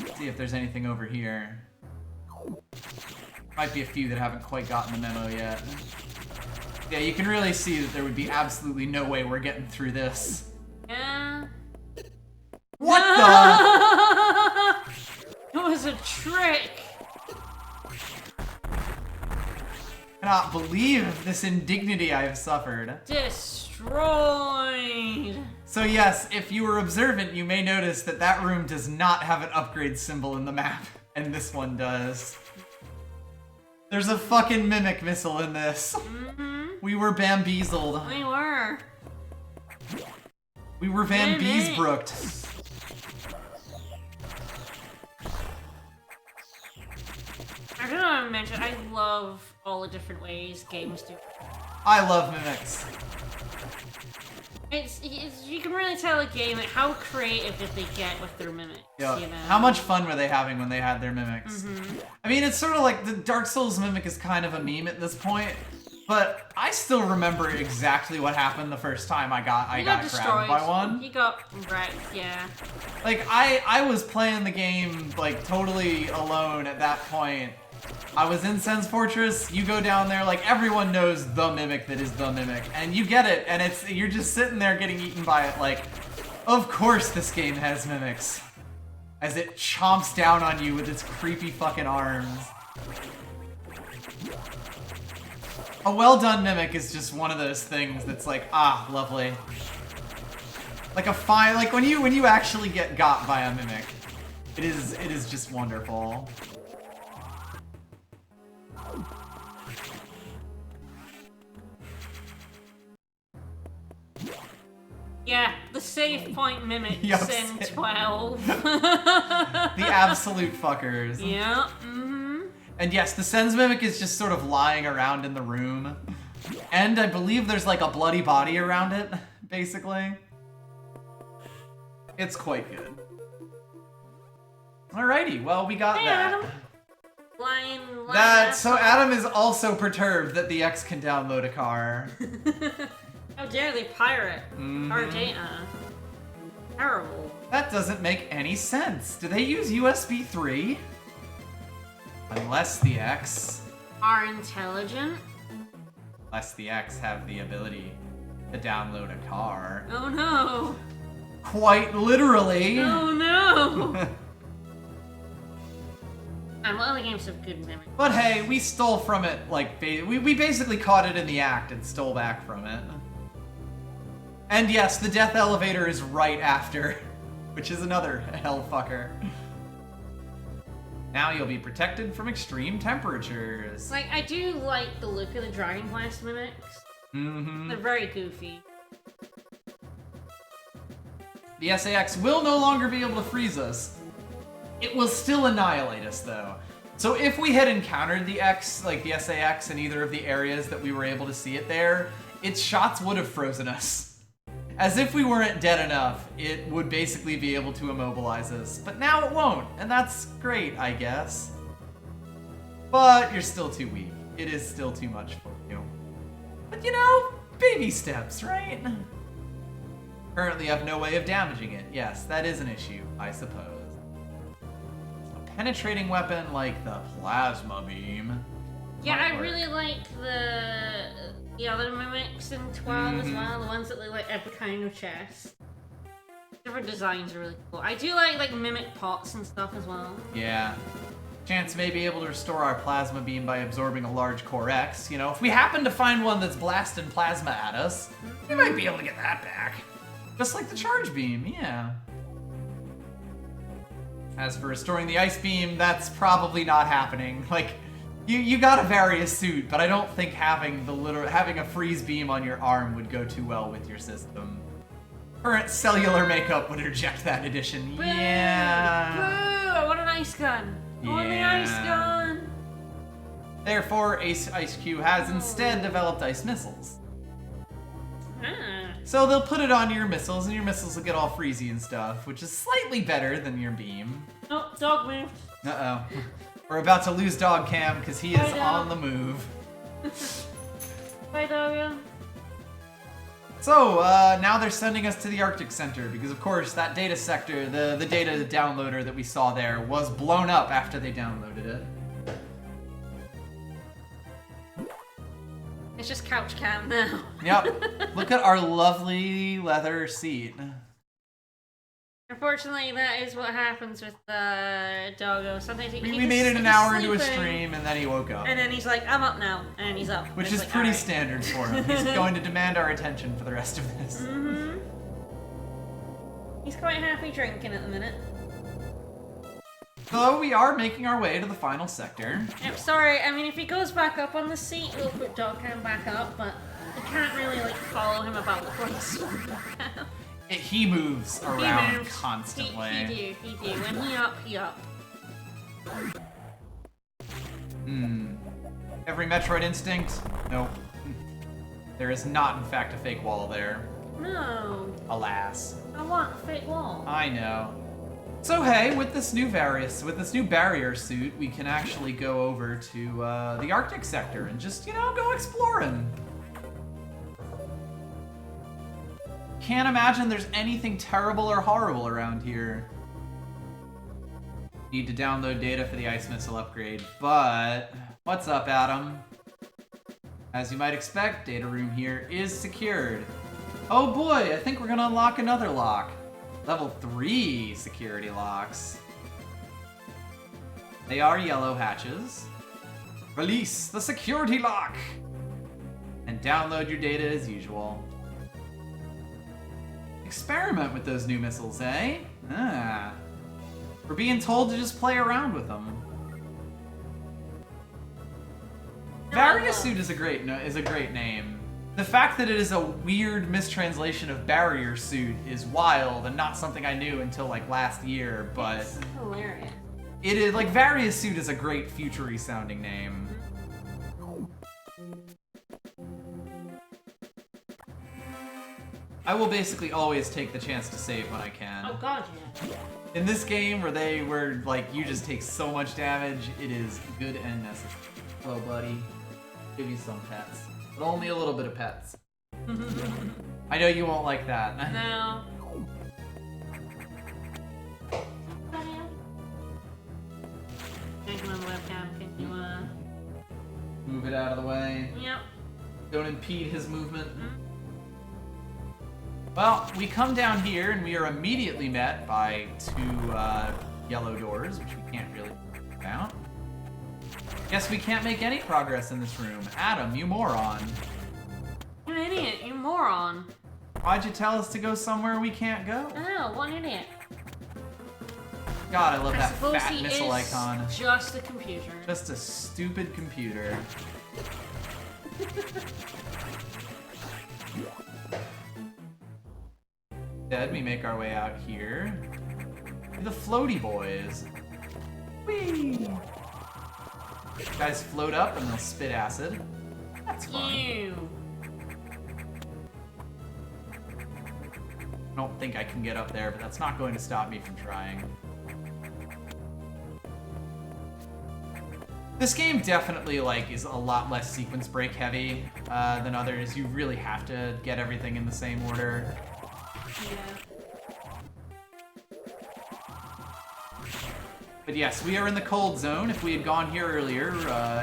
Let's see if there's anything over here. Might be a few that haven't quite gotten the memo yet. Yeah, you can really see that there would be absolutely no way we're getting through this. Yeah. What the? It was a trick. I cannot believe this indignity I have suffered. Destroyed. So yes, if you were observant, you may notice that that room does not have an upgrade symbol in the map, and this one does. There's a fucking mimic missile in this. We were bambeezled. We were. We were Van Beesbrooked. I don't want to mention, I love all the different ways games do. I love mimics. It's you can really tell a game like how creative did they get with their mimics. Yeah. You know? How much fun were they having when they had their mimics? I mean, it's sort of like the Dark Souls mimic is kind of a meme at this point, but I still remember exactly what happened the first time I got grabbed by one. He got wrecked, yeah. Like I was playing the game like totally alone at that point. I was in Sen's Fortress, you go down there, like everyone knows the mimic that is the mimic, and you get it, and you're just sitting there getting eaten by it like, of course this game has mimics. As it chomps down on you with its creepy fucking arms. A well done mimic is just one of those things that's like, ah, lovely. Like like when you actually get got by a mimic, it is just wonderful. Yeah, the save point mimics Yup, in 12. The absolute fuckers. Yeah, And yes, the Sen's mimic is just sort of lying around in the room. And I believe there's like a bloody body around it, basically. It's quite good. Alrighty, well, we got Hey, that. Adam. Lion, So Adam is also perturbed that the X can download a car. How dare they pirate our data? Terrible. That doesn't make any sense. Do they use USB 3? Unless the X... Are intelligent? Unless the X have the ability to download a car. Oh no! Quite literally! Oh no! And what other games have good mimics? But hey, we stole from it, like, we basically caught it in the act and stole back from it. And yes, the death elevator is right after, which is another hellfucker. Now you'll be protected from extreme temperatures. Like, I do like the look of the Dragon Quest mimics. They're very goofy. The SAX will no longer be able to freeze us. It will still annihilate us, though. So if we had encountered the X, like the SAX, in either of the areas that we were able to see it there, its shots would have frozen us. As if we weren't dead enough, it would basically be able to immobilize us. But now it won't, and that's great, I guess. But you're still too weak. It is still too much for you. But you know, baby steps, right? Currently I have no way of damaging it. Yes, that is an issue, I suppose. A penetrating weapon like the plasma beam. Yeah, might I work. really like the other mimics in 12 as well, the ones that look like every kind of chest. Different designs are really cool. I do like mimic pots and stuff as well. Yeah. Chance may be able to restore our plasma beam by absorbing a large core X. You know, if we happen to find one that's blasting plasma at us, we might be able to get that back. Just like the charge beam, yeah. As for restoring the ice beam, that's probably not happening. Like, you gotta vary a suit, but I don't think having a freeze beam on your arm would go too well with your system. Current cellular makeup would reject that addition. Boo! Yeah. Boo! I want an ice gun! I want the ice gun! Therefore, IceQ has instead developed ice missiles. Ah. So they'll put it onto your missiles, and your missiles will get all freezy and stuff, which is slightly better than your beam. Oh, dog moved. Uh-oh. We're about to lose Dog Cam, because he is Bye, Dog. on the move. Bye, doggo. So, now they're sending us to the Arctic Center, because of course that data sector, the data downloader that we saw there, was blown up after they downloaded it. It's just couch cam now. Yep. Look at our lovely leather seat. Unfortunately, that is what happens with the doggo. Sometimes We made it an hour into a stream, and then he woke up. and then he's like, "I'm up now," and he's up. Which It's is like, pretty "Alright." standard for him. He's going to demand our attention for the rest of this. Mm-hmm. He's quite happy drinking at the minute. So we are making our way to the final sector. Yep, sorry, I mean, if he goes back up on the seat, we'll put Dogcam back up, but we can't really, like, follow him about the place. He moves around constantly. He do. When he up. Every Metroid instinct? Nope. There is not, in fact, a fake wall there. No. Alas. I want a fake wall. I know. So hey, with this new barrier suit, we can actually go over to the Arctic sector and just, you know, go exploring. Can't imagine there's anything terrible or horrible around here. Need to download data for the ice missile upgrade, but what's up, Adam? As you might expect, data room here is secured. Oh boy, I think we're gonna unlock another lock. Level 3 security locks. They are yellow hatches. Release the security lock! And download your data as usual. Experiment with those new missiles, eh? Ah. We're being told to just play around with them. Barrier suit is a great name. The fact that it is a weird mistranslation of barrier suit is wild and not something I knew until like last year, but It's hilarious. it is like Various Suit is a great future-y sounding name. I will basically always take the chance to save when I can. Oh god, yeah. In this game where like you just take so much damage, it is good and necessary. Hello, buddy. Give you some pets. But only a little bit of pets. I know you won't like that. No. Thank you on the webcam. Can you, Move it out of the way. Yep. Don't impede his movement. Well, we come down here and we are immediately met by two yellow doors, which we can't really figure out. Guess we can't make any progress in this room. Adam, you moron. You an idiot, you moron. Why'd you tell us to go somewhere we can't go? Oh, what an idiot. God, I love I that suppose fat he missile is icon. just a computer. Just a stupid computer. Instead, we make our way out here. The floaty boys. Whee! Guys float up and they'll spit acid. That's fun. Ew. I don't think I can get up there, but that's not going to stop me from trying. This game definitely is a lot less sequence break heavy than others. You really have to get everything in the same order. Yeah. But yes, we are in the cold zone. If we had gone here earlier,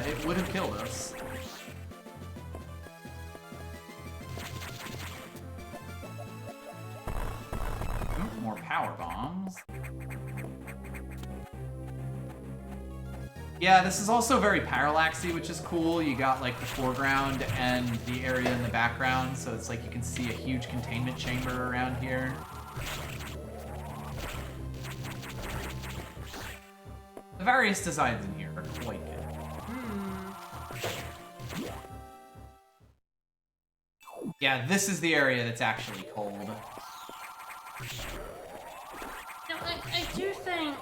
it would have killed us. Ooh, more power bombs. Yeah, this is also very parallaxy, which is cool. You got the foreground and the area in the background, so it's like you can see a huge containment chamber around here. The various designs in here are quite good. Yeah, this is the area that's actually cold. No, I do think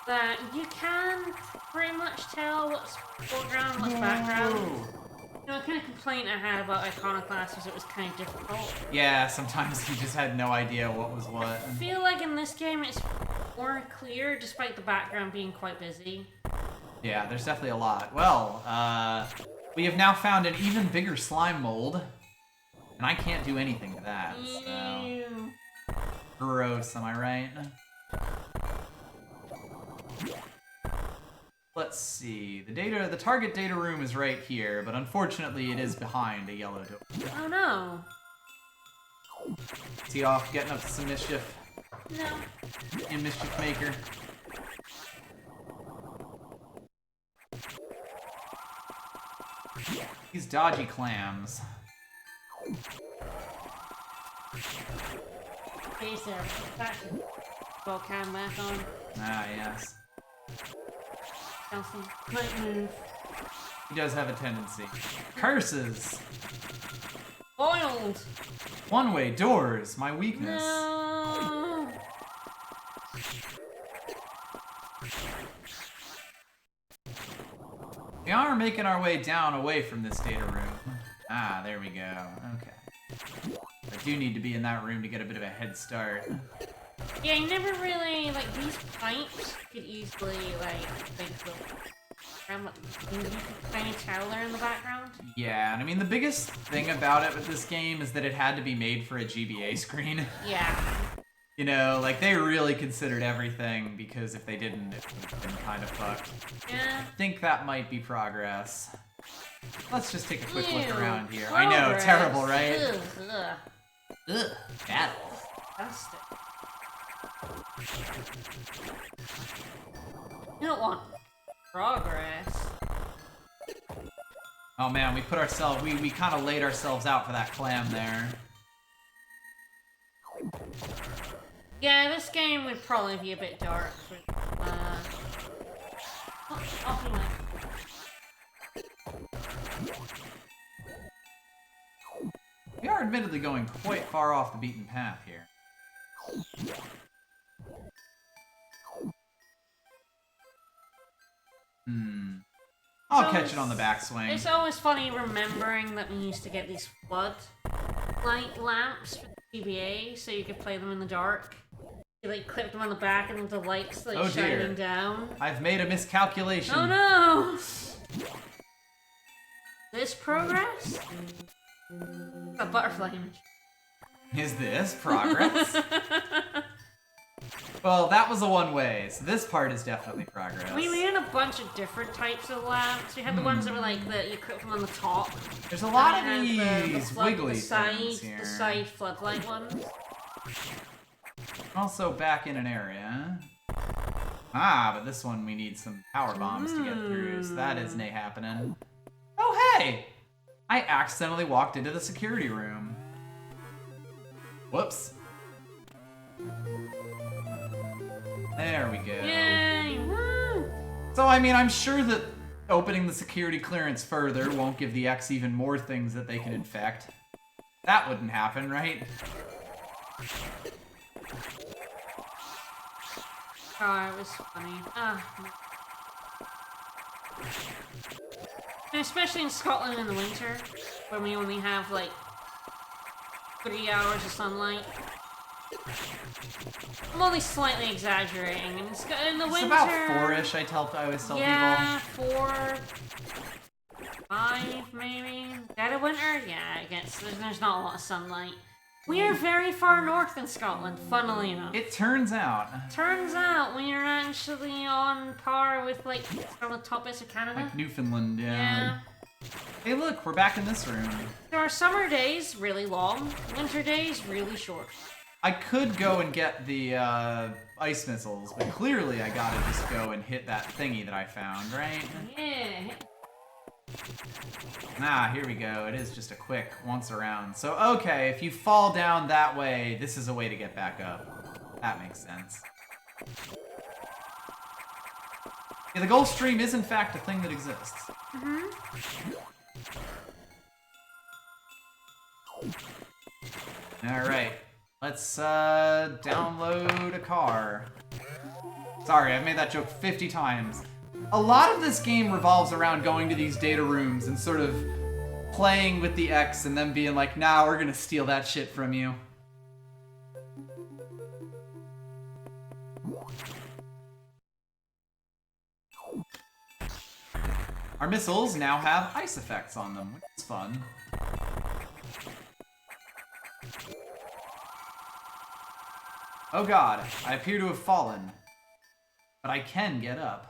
that you can pretty much tell what's foreground, what's background. You know, a kind of complaint I had about Iconoclast was it was kind of difficult. Yeah, sometimes you just had no idea what was what. I feel like in this game it's more clear despite the background being quite busy. Yeah, there's definitely a lot. Well, we have now found an even bigger slime mold, and I can't do anything to that, so... Ew. Gross, am I right? Let's see. The target data room is right here, but unfortunately it is behind a yellow door. Oh no. Is he off getting up to some mischief? No. In Mischief Maker. These dodgy clams. Hey, Sarah. Back. Volcan back on. Ah, yes. Chelsea. Might move. He does have a tendency. Curses! Boiled! One-way doors, my weakness. No. We are making our way down away from this data room. Ah, there we go. Okay. There's do need to be in that room to get a bit of a head start. Yeah, you never really, like, these pipes could easily, like kind of tower in the background. Yeah, and I mean, the biggest thing about it with this game is that it had to be made for a GBA screen. Yeah. You know, like, they really considered everything, because if they didn't, it would have been kind of fucked. Yeah. I think that might be progress. Let's just take a quick look Ew, around here. progress. I know, terrible, right? Ugh. Ugh, bad. Disgusting. You don't want progress. Oh man, we put ourselves, we kind of laid ourselves out for that clam there. Yeah, this game would probably be a bit dark. We are admittedly going quite far off the beaten path here. I'll catch it on the backswing. It's always funny remembering that we used to get these flood light lamps for the GBA, so you could play them in the dark. You like clip them on the back and the lights like shining down. I've made a miscalculation. Oh no! This progress? A butterfly image. Is this progress? Well, that was a one-way, so this part is definitely progress. We had a bunch of different types of lamps. We had the ones that were like you clip them on the top. There's a lot of And these wiggly side, things here. the side floodlight ones. Also back in an area. Ah, but this one we need some power bombs to get through, so that isn't happening. Oh hey! I accidentally walked into the security room. Whoops. There we go. Yay! Woo! So, I mean, I'm sure that opening the security clearance further won't give the X even more things that they can infect. That wouldn't happen, right? Oh, it was funny. And especially in Scotland in the winter, when we only have like 3 hours of sunlight. I'm only slightly exaggerating. In the winter, It's about 4-ish, I always tell yeah, people. 4, 5 maybe. Dead of winter? Yeah, I guess there's not a lot of sunlight. We are very far north in Scotland, funnily enough. It turns out. Turns out we are actually on par with like some of the top bits of Canada. Like Newfoundland, Yeah. Hey look, we're back in this room. There are summer days really long, winter days really short. I could go and get the ice missiles, but clearly I gotta just go and hit that thingy that I found, right? Yeah. Ah, here we go. It is just a quick once around. So, okay, if you fall down that way, this is a way to get back up. That makes sense. Yeah, the Gulf Stream is in fact a thing that exists. Alright. Let's download a car. Sorry, I've made that joke 50 times. A lot of this game revolves around going to these data rooms and sort of playing with the X and then being like, nah, we're gonna steal that shit from you. Our missiles now have ice effects on them, which is fun. Oh god, I appear to have fallen. But I can get up.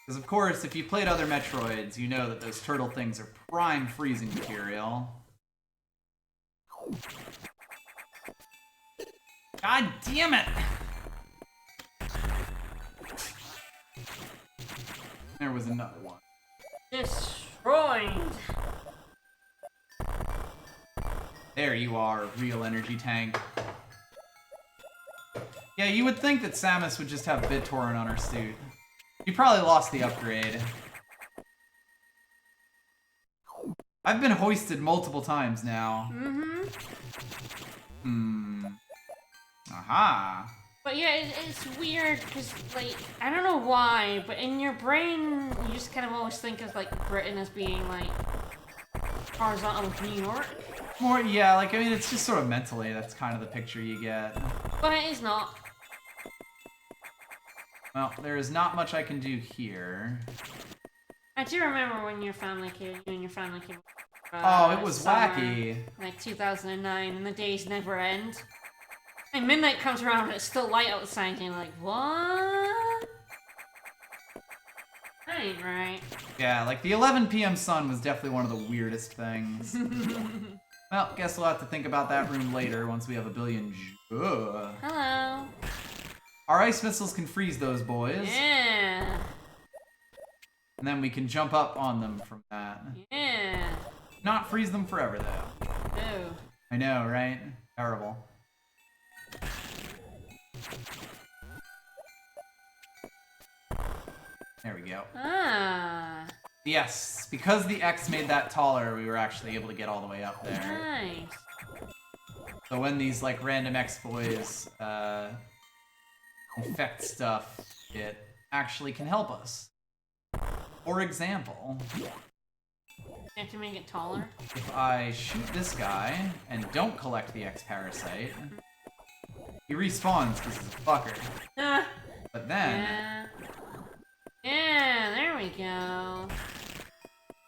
Because of course, if you played other Metroids, you know that those turtle things are prime freezing material. God damn it! There was another one. Destroyed. There you are, real energy tank. Yeah, you would think that Samus would just have BitTorrent on her suit. You probably lost the upgrade. I've been hoisted multiple times now. Aha. But yeah, it's weird because, like, I don't know why, but in your brain, you just kind of always think of, like, Britain as being, like, horizontal with New York. More, yeah, like, I mean, it's just sort of mentally, that's kind of the picture you get. But it is not. Well, there is not much I can do here. I do remember when you and your family came. Oh, it was summer, wacky. Like 2009, and the days never end. And midnight comes around and it's still light outside, and you're like, what? That ain't right. Yeah, like the 11 p.m. sun was definitely one of the weirdest things. Well, guess we'll have to think about that room later once we have a billion. Hello. Our ice missiles can freeze those boys. Yeah. And then we can jump up on them from that. Yeah. Not freeze them forever, though. Ooh. I know, right? Terrible. There we go. Ah. Yes, because the X made that taller, we were actually able to get all the way up there. Nice. So when these, like, random X boys, infect stuff, it actually can help us. For example, You have to make it taller? if I shoot this guy and don't collect the X parasite, he respawns because he's a fucker. Ah. But then, Yeah. Yeah, there we go.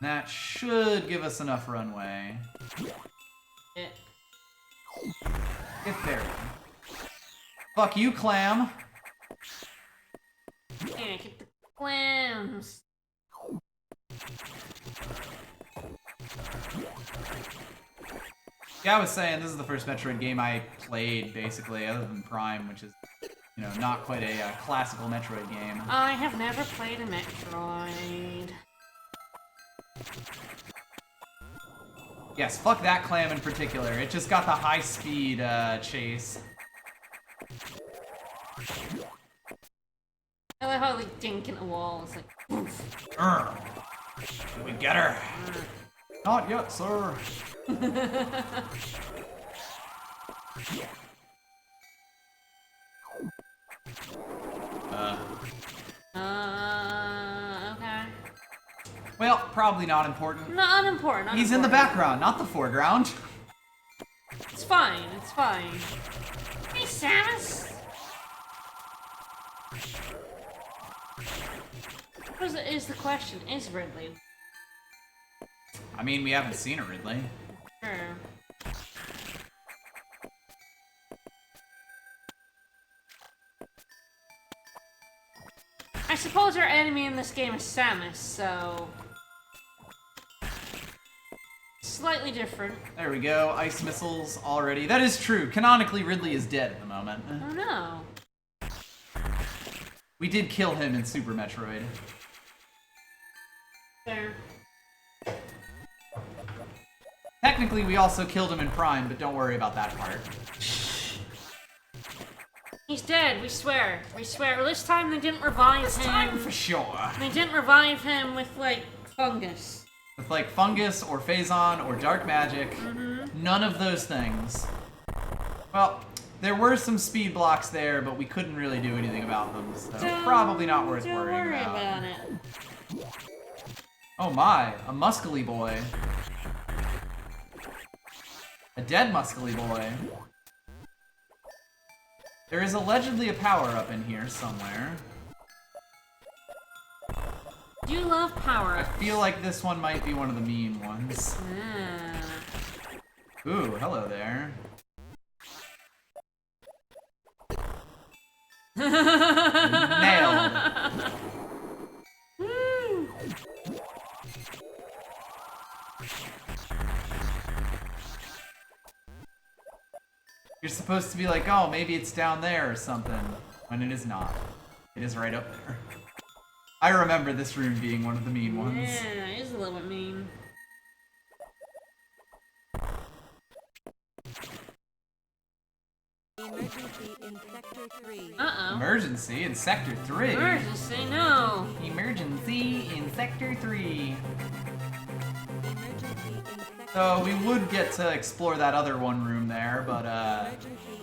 that should give us enough runway. Yeah. Get there. Fuck you, clam. Yeah, get the clams. Yeah, I was saying, this is the first Metroid game I played, basically, other than Prime, which is, you know, not quite a classical Metroid game. I have never played a Metroid. Yes, fuck that clam in particular. It just got the high-speed chase. I like how they dink in the wall. It's like, oof. Did we get her? Not yet, sir. Okay. Well, probably not important. Not unimportant. He's in the background, not the foreground. It's fine. It's fine. Hey, Samus. Is the question, is Ridley? I mean, we haven't seen her, Ridley. Sure. I suppose our enemy in this game is Samus, so... Slightly different. There we go, ice missiles already. That is true. Canonically, Ridley is dead at the moment. Oh no. We did kill him in Super Metroid. There. Technically, we also killed him in Prime, but don't worry about that part. He's dead, we swear. We swear. Well, this time they didn't revive This him. time for sure. They didn't revive him with, like, fungus. With like fungus or phazon or dark magic. None of those things. Well, there were some speed blocks there, but we couldn't really do anything about them, so probably not worth Don't worrying worry about. about it. Oh my, a muscly boy. A dead muscly boy. There is allegedly a power-up in here somewhere. Do you love power I feel like this one might be one of the mean ones. Ooh, hello there. Nailed. Woo. You're supposed to be like, oh, maybe it's down there or something, when it is not. It is right up there. I remember this room being one of the mean ones. Yeah, it is a little bit mean. Emergency in Sector 3. Uh-oh. Emergency in Sector 3. Emergency, no. Emergency in Sector 3. Emergency in Sector So we would get to explore that other one room there, but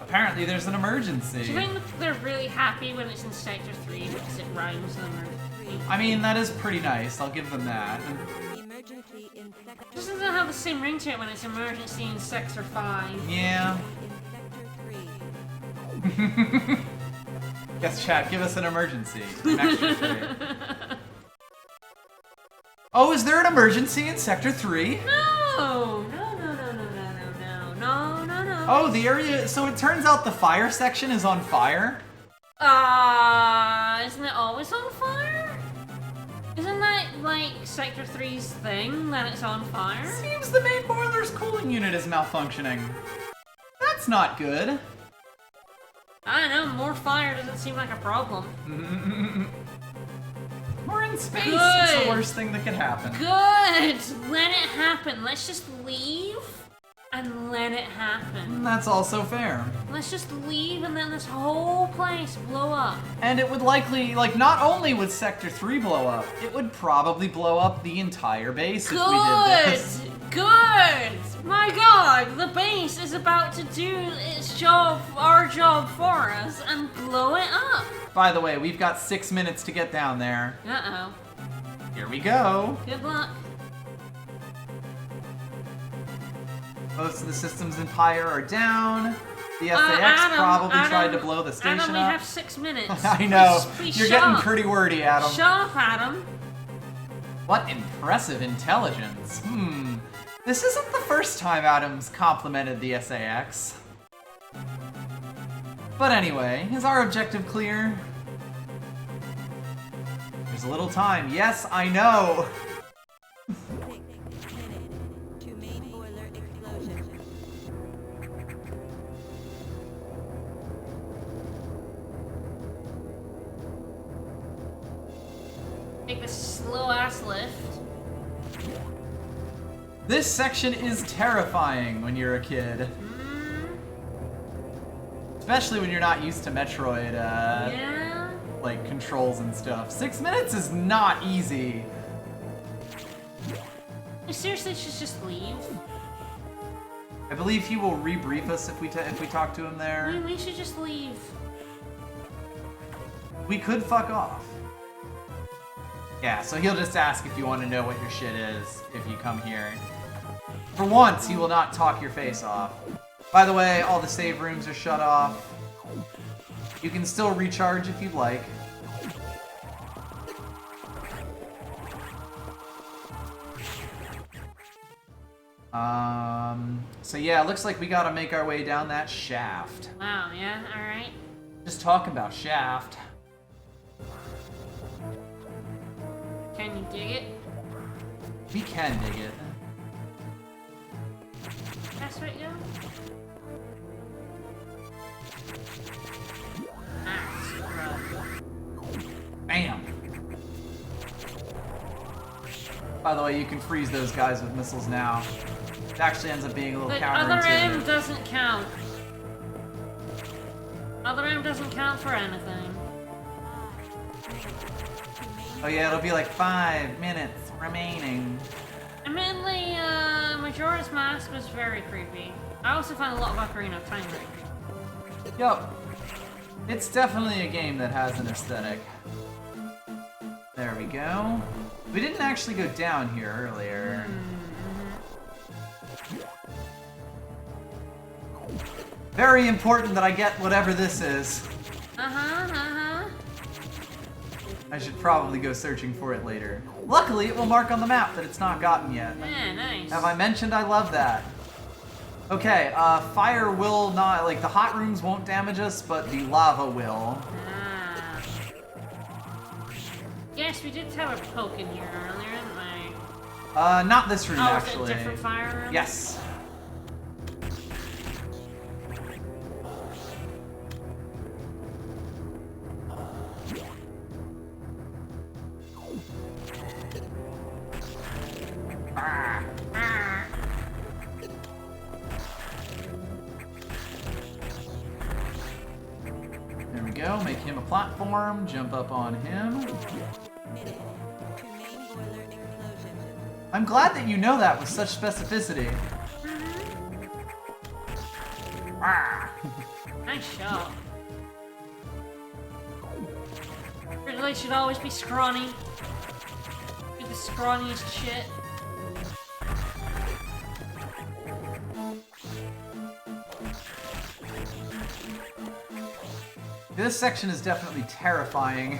apparently there's an emergency. Do you think they're really happy when it's in Sector 3 because it rhymes with emergency? I mean, that is pretty nice. I'll give them that. Emergency in sector Doesn't it have the same ring to it when it's emergency in Sector 5? Yeah. in sector 3. Yes, chat, give us an emergency. An extra 3. Oh, is there an emergency in Sector 3? No! No. Oh, the area... So it turns out the fire section is on fire? Isn't it always on fire? Isn't that, like, Sector 3's thing, that it's on fire? Seems the main boiler's cooling unit is malfunctioning. That's not good. I don't know, more fire doesn't seem like a problem. We're in space. Good. It's the worst thing that could happen. Good! Let it happen. Let's just leave and let it happen. That's also fair. Let's just leave and then this whole place blow up. And it would likely, like, not only would Sector 3 blow up, it would probably blow up the entire base if we did this. Good! My god, the base is about to do its job, our job for us, and blow it up. By the way, we've got 6 minutes to get down there. Uh-oh. Here we go. Good luck. Most of the systems in Pyre are down. The SAX Adam, probably Adam, tried to blow the station Adam, we up. have 6 minutes. I know. Please You're shut getting up. pretty wordy, Adam. Shut up, Adam. What impressive intelligence. This isn't the first time Adam's complimented the SAX. But anyway, is our objective clear? There's a little time. Yes, I know. 6 minutes to main boiler explosion. Take this slow-ass lift. This section is terrifying when you're a kid. Especially when you're not used to Metroid, Yeah? like, controls and stuff. 6 minutes is not easy. We seriously should just leave? I believe he will rebrief us if we talk to him there. We should just leave. We could fuck off. Yeah, so he'll just ask if you want to know what your shit is if you come here. For once, he will not talk your face off. By the way, all the save rooms are shut off. You can still recharge if you'd like. So yeah, looks like we gotta make our way down that shaft. Wow, yeah, alright. Just talking about shaft. Can you dig it? We can dig it. That's right, go. Ah, Bam! By the way, you can freeze those guys with missiles now. It actually ends up being a little the other aim counterintuitive. doesn't count. Other aim doesn't count for anything. Oh yeah, it'll be like 5 minutes remaining. Admittedly, Majora's Mask was very creepy. I also find a lot of Ocarina of Time very creepy. Yup. It's definitely a game that has an aesthetic. There we go. We didn't actually go down here earlier. Very important that I get whatever this is. I should probably go searching for it later. Luckily, it will mark on the map that it's not gotten yet. Yeah, nice. Have I mentioned I love that? Okay, fire will not, like, the hot rooms won't damage us, but the lava will. Ah. Yes, we did have a poke in here earlier, didn't we? Not this room, Oh, actually. was it a different fire room? Yes. There we go, make him a platform, jump up on him. Minute to main boiler explosion. I'm glad that you know that with such specificity. Nice shot. Really should always be scrawny. Do the scrawniest shit. This section is definitely terrifying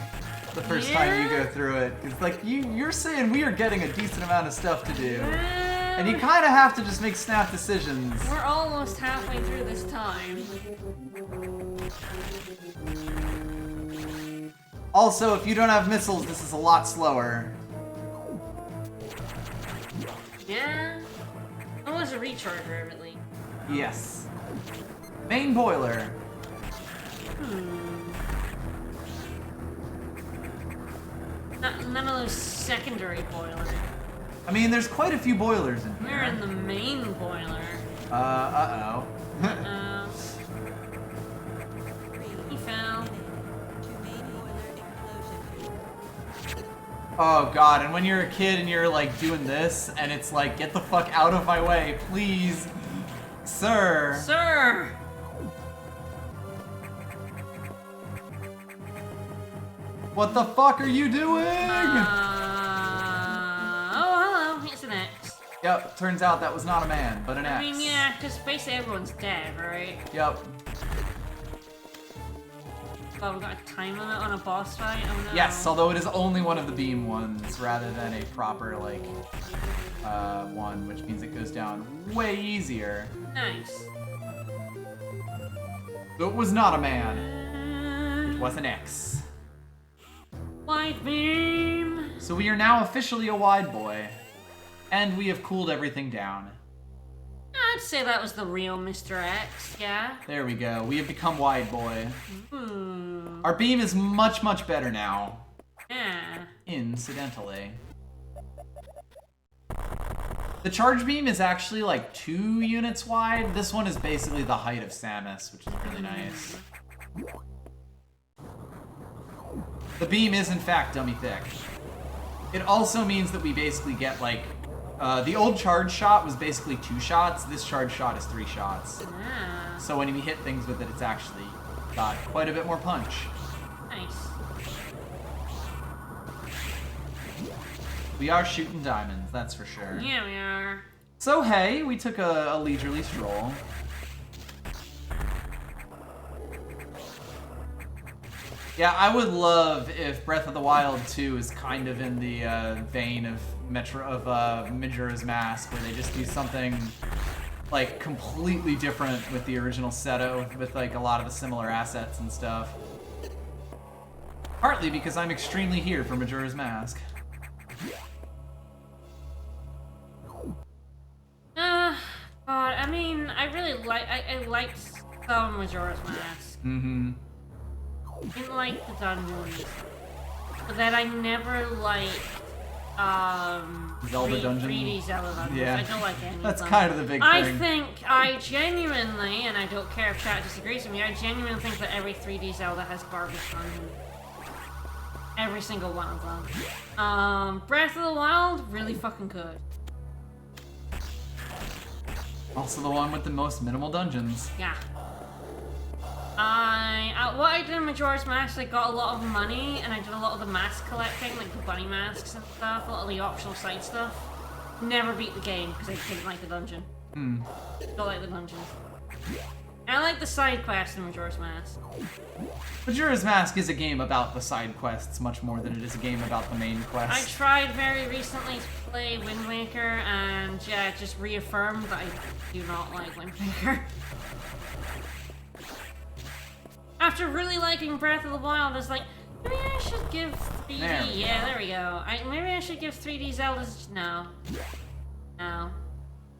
the first time you go through it. Because, like, you're saying we are getting a decent amount of stuff to do. And you kind of have to just make snap decisions. We're almost halfway through this time. Also, if you don't have missiles, this is a lot slower. Yeah? Oh, there's a recharger, evidently. Yes. Main boiler. None of those secondary boilers. I mean, there's quite a few boilers in here. We're in the main boiler. Uh-oh. He fell. To main boiler explosion. Oh god, and when you're a kid and you're like doing this, and it's like, get the fuck out of my way, please. Sir. Sir! What the fuck are you doing? Oh, hello, it's an X. Yep, turns out that was not a man, but an X. I mean, yeah, because basically everyone's dead, right? Yep. Oh, we've got a time limit on a boss fight? Oh no. Yes, although it is only one of the beam ones rather than a proper, like, one, which means it goes down way easier. Nice. So it was not a man. It was an X. Wide beam! So we are now officially a wide boy. And we have cooled everything down. I'd say that was the real Mr. X, yeah? There we go. We have become wide boy. Hmm. Our beam is much, much better now. Yeah. Incidentally. The charge beam is actually like 2 units wide. This one is basically the height of Samus, which is really nice. The beam is in fact dummy thick. It also means that we basically get like, the old charge shot was basically 2 shots. This charge shot is 3 shots. Ah, So when we hit things with it, it's actually got quite a bit more punch. nice. We are shooting diamonds, that's for sure. Yeah, we are. So hey, we took a leisurely stroll. Yeah, I would love if Breath of the Wild 2 is kind of in the vein of Majora's Mask, where they just do something like completely different with the original setup, with like a lot of the similar assets and stuff. Partly because I'm extremely here for Majora's Mask. God, I mean, I really I liked some Majora's Mask. Mm-hmm. Didn't like the dungeons. But then I never liked, Zelda dungeon? 3D Zelda dungeons. Yeah. I don't like any That's of them. kind of the big I thing. think, I genuinely, and I don't care if chat disagrees with me, I genuinely think that every 3D Zelda has garbage dungeons. Every single one of them. Breath of the Wild, really fucking good. Also the one with the most minimal dungeons. Yeah. What I did in Majora's Mask, I got a lot of money, and I did a lot of the mask collecting, like the bunny masks and stuff, a lot of the optional side stuff. Never beat the game, because I didn't like the dungeon. Don't like the dungeons. I like the side quests in Majora's Mask. Majora's Mask is a game about the side quests much more than it is a game about the main I quest. tried very recently to play Wind Waker, and yeah, it just reaffirmed that I do not like Wind Waker. After really liking Breath of the Wild, it's like, maybe I should give 3D. There we Yeah, go. there we go. Maybe I should give 3D Zeldas. No. No.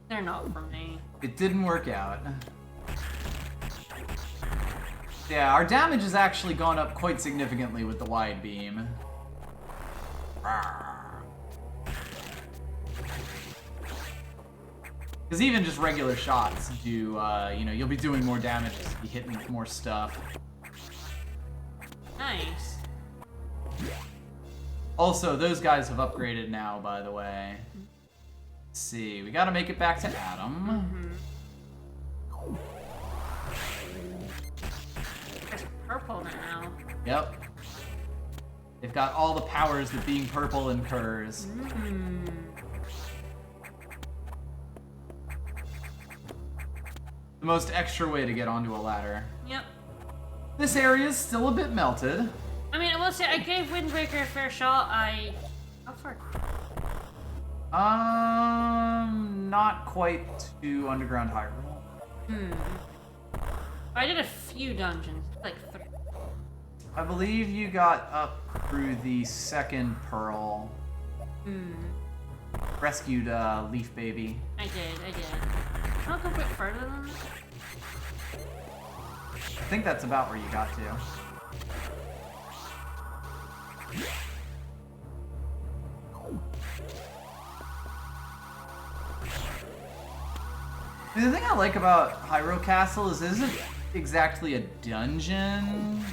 They're not for me. It didn't work out. Yeah, our damage has actually gone up quite significantly with the wide beam. Because even just regular shots do, you know, you'll be doing more damage as you be hitting more stuff. Nice. Also, those guys have upgraded now, by the way. Let's see, we gotta make it back to Adam. It's purple now. Yep. They've got all the powers that being purple incurs. The most extra way to get onto a ladder. Yep. This area is still a bit melted. I mean, I will say, I gave Windbreaker a fair shot. How far? Not quite to Underground Hyrule. I did a few dungeons, like 3. I believe you got up through the second pearl. Rescued Leaf Baby. I did. I'll go a bit further than that. I think that's about where you got to. The thing I like about Hyrule Castle is it isn't exactly a dungeon.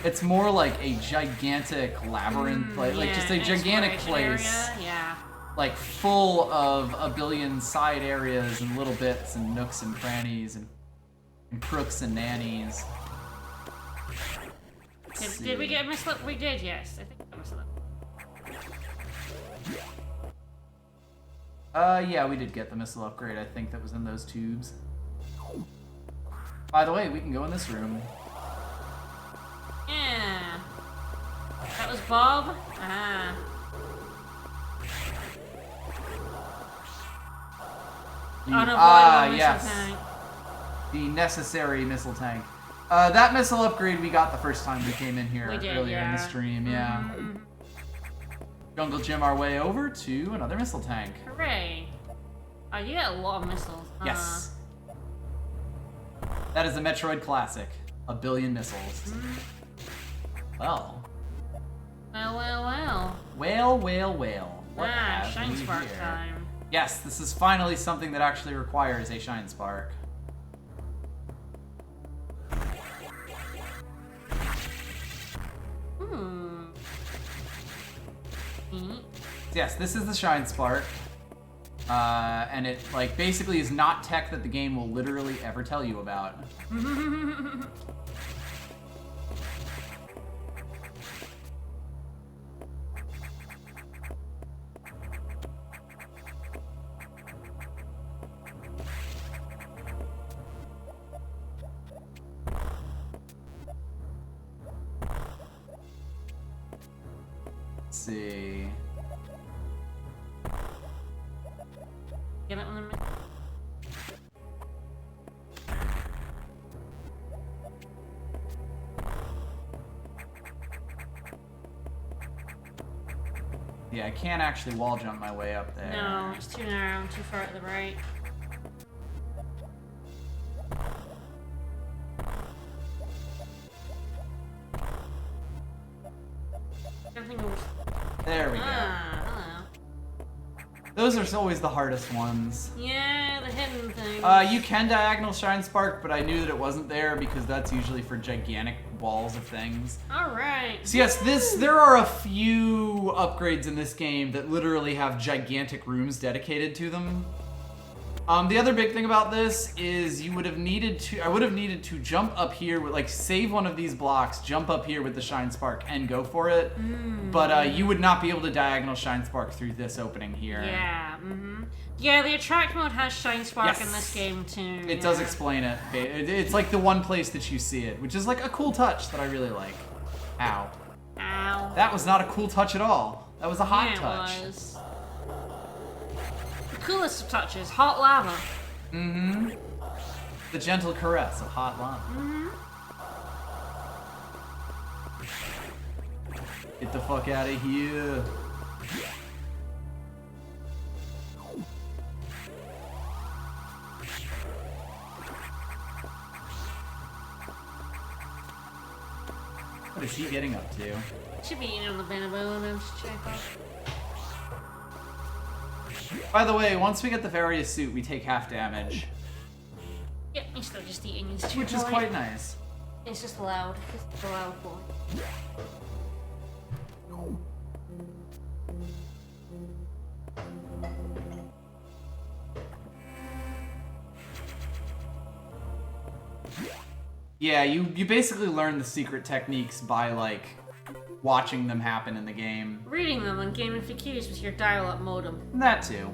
It's more like a gigantic labyrinth place, like just a gigantic exploration place. area, yeah. Like full of a billion side areas and little bits and nooks and crannies and crooks and nannies. Did we get a mislip? We did, yes. I think we got a mislip. Yeah, we did get the missile upgrade. I think that was in those tubes. By the way, we can go in this room. Yeah. That was Bob? Ah. Yes. Tank. The necessary missile tank. That missile upgrade we got the first time we came in here earlier in the stream, yeah. Jungle Gym our way over to another missile tank. Hooray. Oh, you got a lot of missiles. Yes. That is a Metroid classic. A billion missiles. Well. Well. Well. What have Shine we Spark here? time. Yes, this is finally something that actually requires a Shine Spark. Yes, this is the Shine Spark. And it, like, basically is not tech that the game will literally ever tell you about. Let's see. Get it on the minute. Yeah, I can't actually wall jump my way up there. No, it's too narrow, too far to the right. Everything goes. There we go. Hello. Those are always the hardest ones. Yeah, the hidden thing. You can diagonal Shine Spark, but I knew that it wasn't there because that's usually for gigantic walls of things. Alright. So yes, there are a few upgrades in this game that literally have gigantic rooms dedicated to them. The other big thing about this is I would have needed to jump up here with, like, save one of these blocks, jump up here with the Shine Spark and go for it. But you would not be able to diagonal Shine Spark through this opening here. Yeah, Yeah, the attract mode has Shine Spark Yes. in this game too. It does explain it. It's like the one place that you see it, which is like a cool touch that I really like. Ow. Ow. That was not a cool touch at all. That was a hot Yeah, touch. it was. The coolest of touches, hot lava. The gentle caress of hot lava. Get the fuck out of here. What is he getting up to? Should be eating on the Banabo and just check out. By the way, once we get the various suit, we take half damage, Yep, he's still just eating his which is quite nice. It's just loud. It's a loud boy. Yeah, you basically learn the secret techniques by, like, watching them happen in the game. Reading them on Game FAQs with your dial-up modem. That too.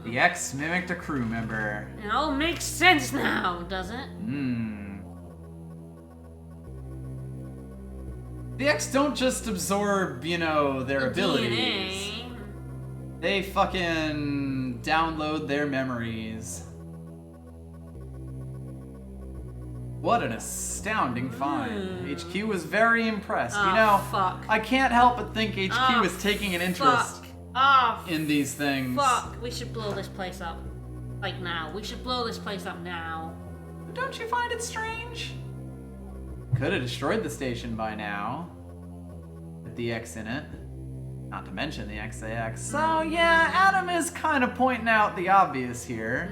The X mimicked a crew member. It all makes sense now, does it? The X don't just absorb, you know, their abilities. DNA. They fucking download their memories. What an astounding find. HQ was very impressed. Oh, you know, fuck. I can't help but think HQ Oh, is taking an interest Fuck. in these things. Fuck. We should blow this place up. Like now. We should blow this place up now. Don't you find it strange? Could have destroyed the station by now. With the X in it. Not to mention the XIX. So yeah, Adam is kind of pointing out the obvious here.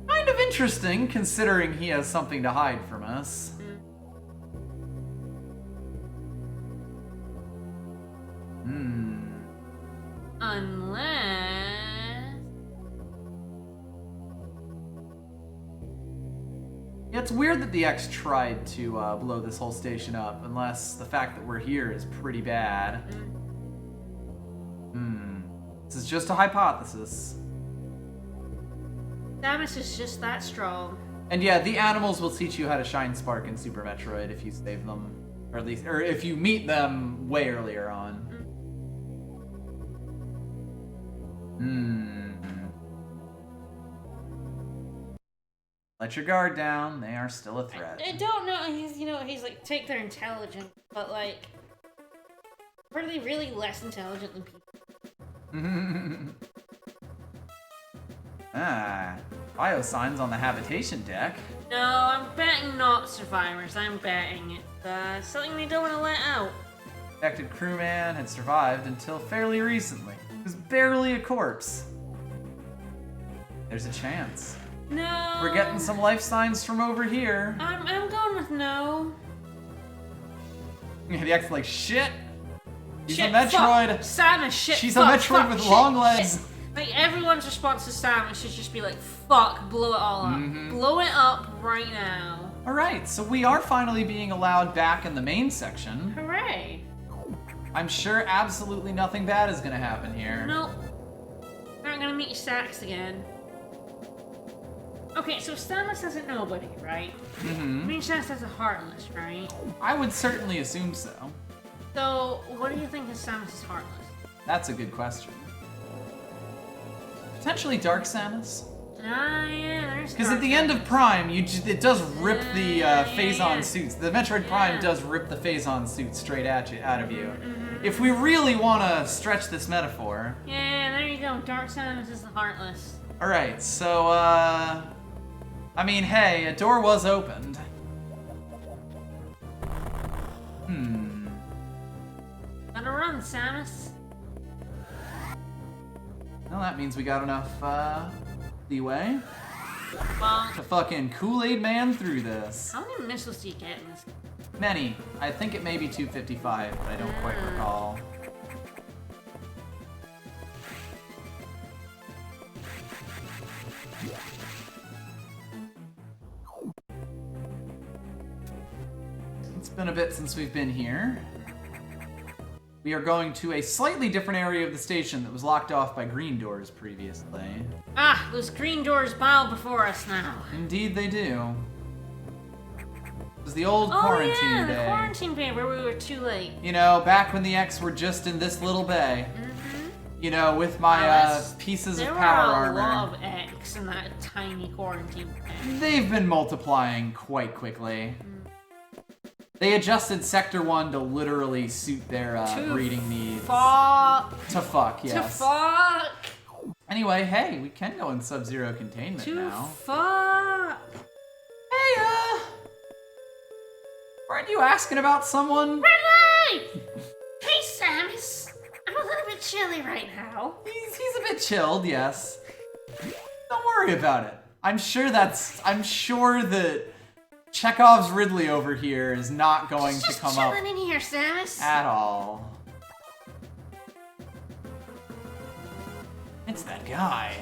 Kind of interesting, considering he has something to hide from us. Unless... Yeah, it's weird that the X tried to blow this whole station up, unless the fact that we're here is pretty bad. This is just a hypothesis. Samus is just that strong. And yeah, the animals will teach you how to shine spark in Super Metroid if you save them, or at least, or if you meet them way earlier on. Let your guard down. They are still a threat. I don't know. He's like, take their intelligence, but like, are they really less intelligent than people? Bio signs on the habitation deck. No, I'm betting not survivors. I'm betting it's something they don't want to let out. Infected crewman had survived until fairly recently. He was barely a corpse. There's a chance. No. We're getting some life signs from over here. I'm going with no. The X like, shit. She's Shit, a Metroid. Fuck. Samus, shit. She's fuck, a Metroid fuck, with shit, long legs. shit. Like everyone's response to Samus should just be like, fuck, blow it all up. Blow it up right now. Alright, so we are finally being allowed back in the main section. Hooray. I'm sure absolutely nothing bad is gonna happen here. Nope. Not gonna meet Sax again. Okay, so Samus has a nobody, right? I mean, Samus has a Heartless, right? I would certainly assume so. So, what do you think is Samus's Heartless? That's a good question. Potentially Dark Samus? Ah, yeah, there's Because at Dark the end of Samus. Prime, it does rip the Phazon yeah. suits. The Metroid Prime Yeah. does rip the Phazon suits straight at you, out of you. If we really want to stretch this metaphor. Yeah, there you go. Dark Samus is the Heartless. Alright, so, I mean, hey, a door was opened. Better run, Samus. Well, that means we got enough, leeway Well, to fucking Kool-Aid Man through this. how many missiles do you get in this? Many. I think it may be 255, but I don't quite recall. It's been a bit since we've been here. We are going to a slightly different area of the station that was locked off by green doors previously. Ah, those green doors bow before us now. Indeed they do. It was the old Oh quarantine yeah, day. the quarantine day where we were too late. You know, back when the X were just in this little bay. You know, with my That's- pieces There of were power a armor. lot of X in that tiny quarantine day. They've been multiplying quite quickly. They adjusted Sector 1 to literally suit their breeding needs. Fuck. To fuck, To yes. fuck. Anyway, hey, we can go in Sub-Zero containment To now. fuck. Hey, weren't you asking about someone? Red light! Hey, Samus. I'm a little bit chilly right now. He's a bit chilled, yes. Don't worry about it. I'm sure that Chekhov's Ridley over here is not going to Just come up chilling in here, Samus. at all. It's that guy.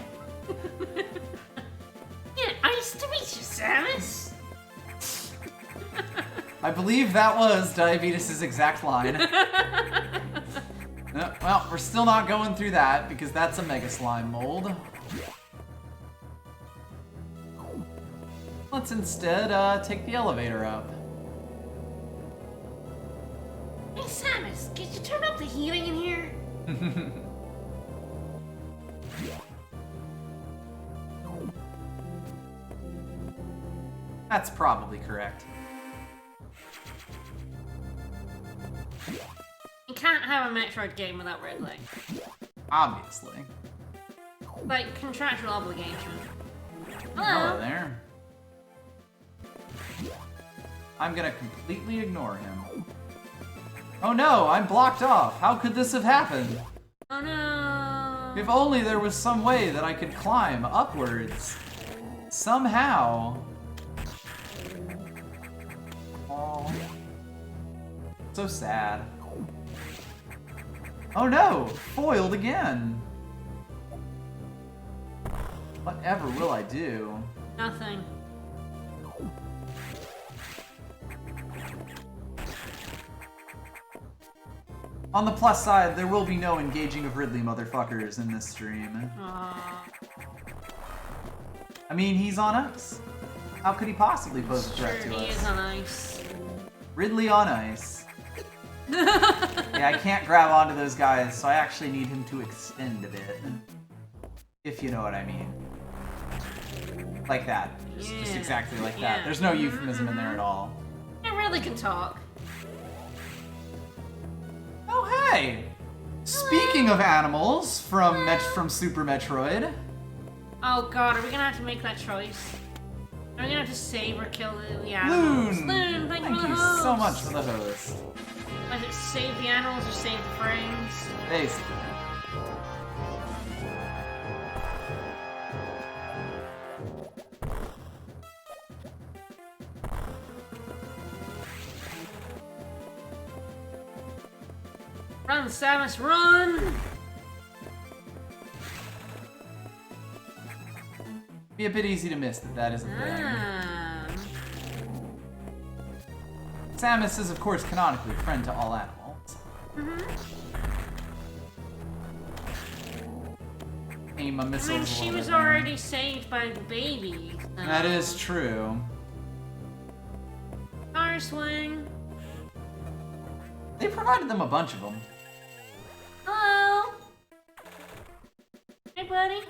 Yeah, nice to meet you, Samus. I believe that was Diabetes' exact line. Well, we're still not going through that because that's a Mega Slime mold. Let's instead take the elevator up. Hey, Samus, could you turn up the heating in here? That's probably correct. You can't have a Metroid game without Ridley. Obviously. Like, contractual obligation. Hello Hello. there. I'm gonna completely ignore him. Oh no, I'm blocked off. How could this have happened? Oh no. If only there was some way that I could climb upwards. Somehow. Oh. So sad. Oh no! Foiled again! Whatever will I do? Nothing. On the plus side, there will be no engaging of Ridley motherfuckers in this stream. Aww. I mean, he's on ice. How could he possibly pose a threat Sure, to he us? is on ice. Ridley on ice. Yeah, I can't grab onto those guys, so I actually need him to extend a bit. If you know what I mean. Like that. Just Yeah. exactly like Yeah. that. There's no euphemism in there at all. I really can talk. Oh, hey! Speaking of animals from Super Metroid, Oh god, are we gonna have to make that choice? Are we gonna have to save or kill the animals? Loon! Thank Thank you you for the host. so much for the host. Is it save the animals or save the frames? Basically. Run, Samus, run! Be a bit easy to miss that isn't there. Ah. Samus is, of course, canonically a friend to all animals. Aim a I missile. mean, she was already saved by the baby. So. That is true. Power swing. They provided them a bunch of them. Hello. Hey, buddy.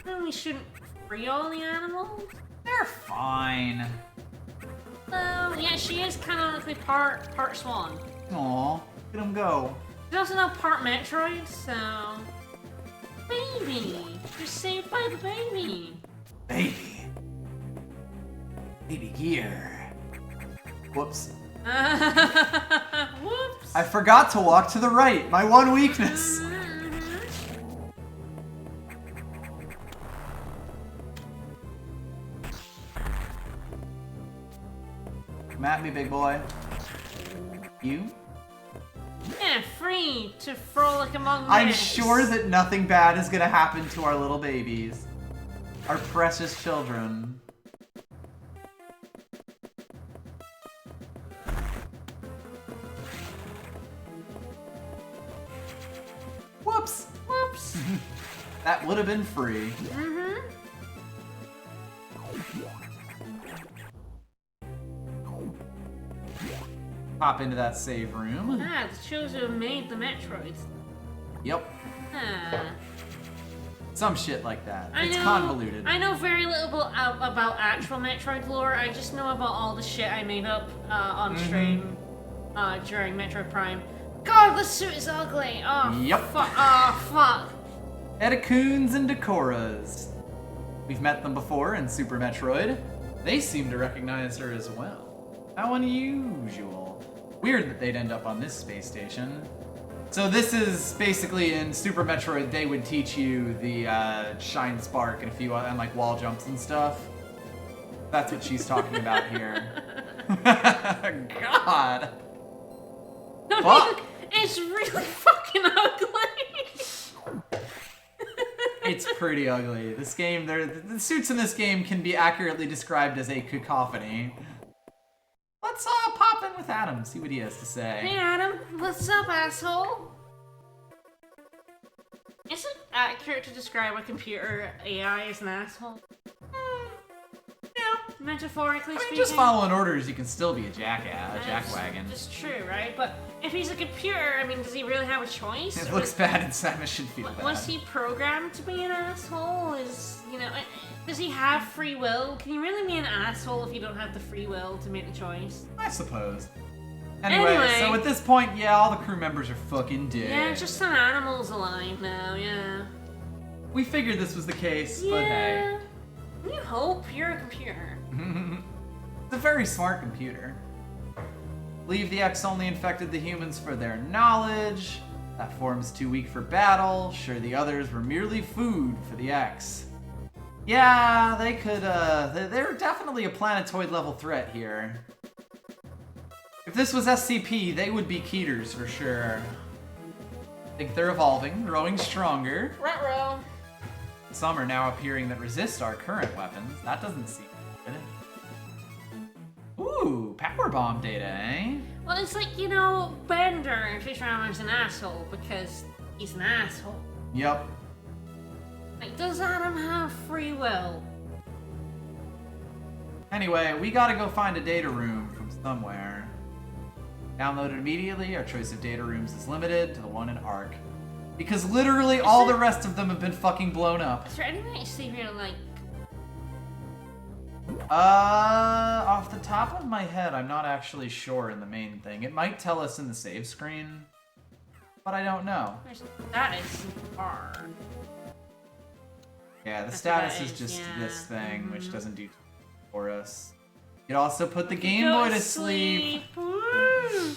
Then we shouldn't free all the animals. They're fine. Oh, yeah, she is canonically part swan. Aw, look at them go. She's also now part Metroid, so... Baby! You're saved by the baby! Baby. Baby gear. Whoops. Whoops! I forgot to walk to the right. My one weakness. Come at me, big boy. You? Yeah, free to frolic among I'm men. sure that nothing bad is gonna happen to our little babies. Our precious children. Whoops! Whoops! That would have been free. Hop into that save room. Ah, the children who made the Metroids. Yep. Ah. Some shit like that. I It's know, convoluted. I know very little about actual Metroid lore. I just know about all the shit I made up on stream during Metroid Prime. God, the suit is ugly. Oh, Yep. fuck. Edicoons and Decoras. We've met them before in Super Metroid. They seem to recognize her as well. How unusual. Weird that they'd end up on this space station. So this is basically in Super Metroid, they would teach you the Shine Spark and a few and like wall jumps and stuff. That's what she's talking about here. God. No, Fuck. It's really fucking ugly. It's pretty ugly. This game, the suits in this game can be accurately described as a cacophony. Let's pop in with Adam, see what he has to say. Hey Adam, what's up, asshole? Is it accurate to describe a computer AI as an asshole? Yeah. Metaphorically I mean, speaking. just following orders, you can still be a jackwagon. That's true, right? But if he's a computer, I mean, does he really have a choice? It Or looks bad and Samus should feel bad. Was he programmed to be an asshole? Does he have free will? Can you really be an asshole if you don't have the free will to make the choice? I suppose. Anyway, so at this point, yeah, all the crew members are fucking dead. Yeah, just some animals alive now, yeah. We figured this was the case, but hey. You hope you're a computer. It's a very smart computer. Believe the X only infected the humans for their knowledge. That form's too weak for battle. Sure, the others were merely food for the X. Yeah, they could, they're definitely a planetoid level threat here. If this was SCP, they would be Keeters for sure. I think they're evolving, growing stronger. Ruh-roh. Some are now appearing that resist our current weapons. That doesn't seem good. Ooh, power bomb data, eh? Well, it's like, Bender, Fish Rammer's an asshole because he's an asshole. Yep. Like, does Adam have free will? Anyway, we gotta go find a data room from somewhere. Download it immediately. Our choice of data rooms is limited to the one in Ark. Because literally all the rest of them have been fucking blown up. Is there any way to see if you're like... Off the top of my head, I'm not actually sure in the main thing. It might tell us in the save screen, but I don't know. That is hard. Yeah, the That's status what is it just is, this yeah. thing, which doesn't do for us. It also put the Game Boy to sleep. Woo!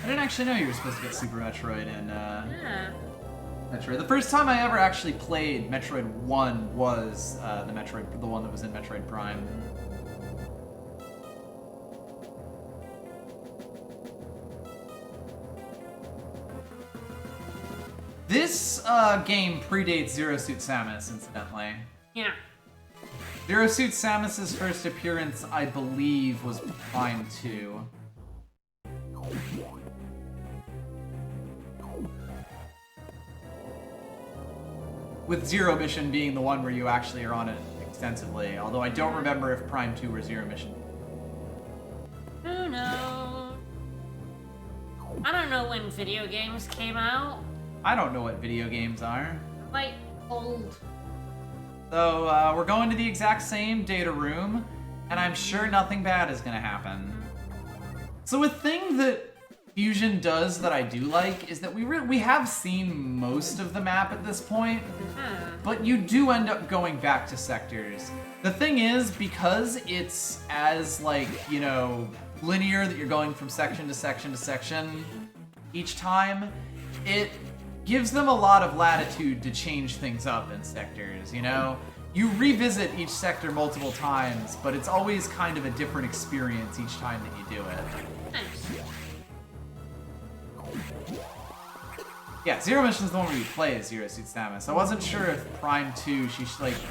I didn't actually know you were supposed to get Super Metroid in Yeah. Metroid. The first time I ever actually played Metroid 1 was the one that was in Metroid Prime. This game predates Zero Suit Samus, incidentally. Yeah. Zero Suit Samus's first appearance, I believe, was Prime 2. With Zero Mission being the one where you actually are on it extensively, although I don't remember if Prime 2 or Zero Mission. Who knows? I don't know when video games came out. I don't know what video games are. Like, old. So, we're going to the exact same data room, and I'm sure nothing bad is gonna happen. So a thing that Fusion does that I do like is that we have seen most of the map at this point, but you do end up going back to sectors. The thing is, because it's as, like, linear that you're going from section to section to section each time, it gives them a lot of latitude to change things up in sectors, You revisit each sector multiple times, but it's always kind of a different experience each time that you do it. Nice. Yeah, Zero Mission is the one where you play as Zero Suit Samus. I wasn't sure if Prime 2,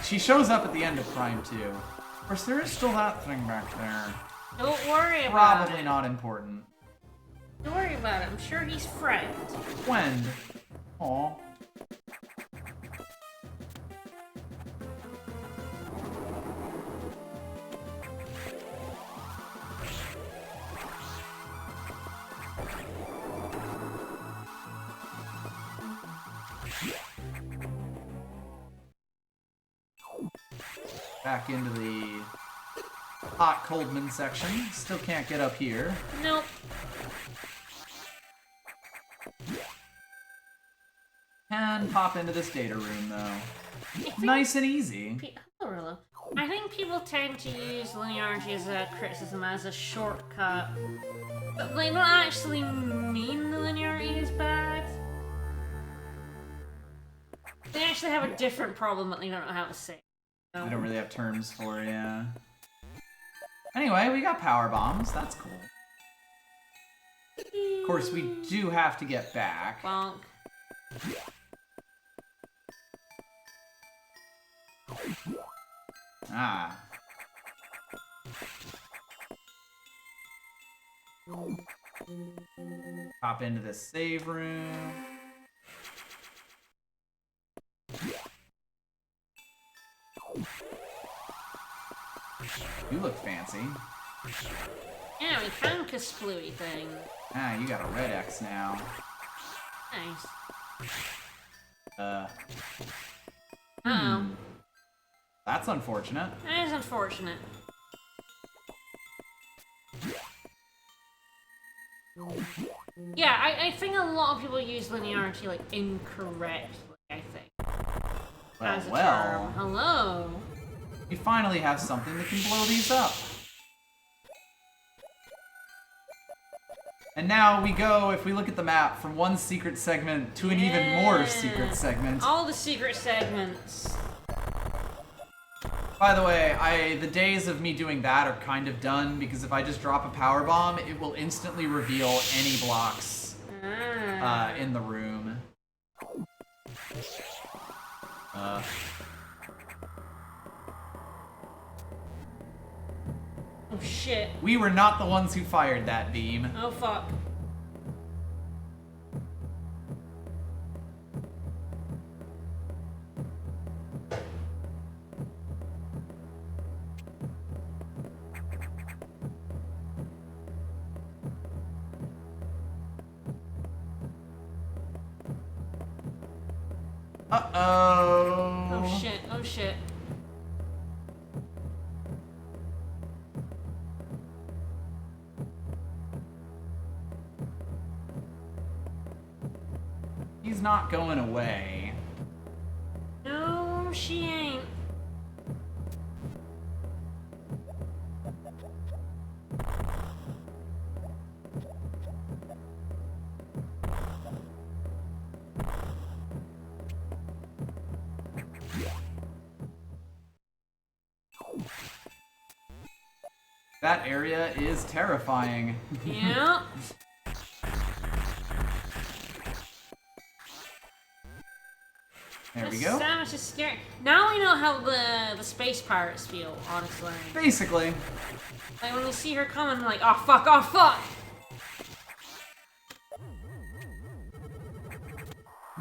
she shows up at the end of Prime 2. Of course, there is still that thing back there. Don't worry about it. Probably not important. Don't worry about it. I'm sure he's friend. When? Aw. Back into the hot Coldman section. Still can't get up here. Nope. Can pop into this data room though. Nice and easy. Hello, Rilla. I think people tend to use linearity as a criticism as a shortcut. But they don't actually mean the linearity is bad. They actually have a different problem that they don't know how to say. I don't really have terms for it, yeah. Anyway, we got power bombs. That's cool. Of course, we do have to get back. Bonk. Ah. Hop into the save room. You look fancy. Yeah, we found Kasplooey thing. Ah, you got a red X now. Nice. Hmm. That's unfortunate. That is unfortunate. Yeah, I think a lot of people use linearity like incorrectly, I think. Well, As a well. term. Hello. We finally have something that can blow these up. And now we go, if we look at the map, from one secret segment to an even more secret segment. All the secret segments. By the way, the days of me doing that are kind of done, because if I just drop a power bomb, it will instantly reveal any blocks in the room. Oh shit. We were not the ones who fired that beam. Oh fuck. Uh-oh. Oh shit, oh shit. He's not going away. No, she ain't. That area is terrifying. Yeah. There we go. Samus is scary. Now we know how the space pirates feel, honestly. Basically. Like when we see her coming, like, oh fuck, oh fuck!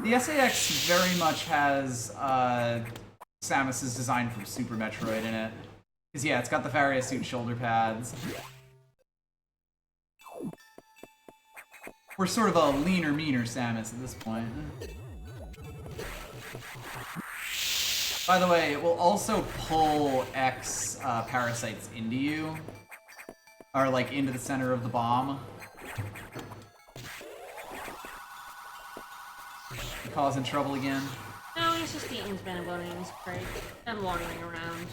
The SAX very much has Samus's design from Super Metroid in it. Because yeah, it's got the Varia suit shoulder pads. We're sort of a leaner, meaner Samus at this point. By the way, it will also pull X parasites into you. Or like into the center of the bomb. You causing trouble again? No, he's just eating his Benaboni in his crate and wandering around.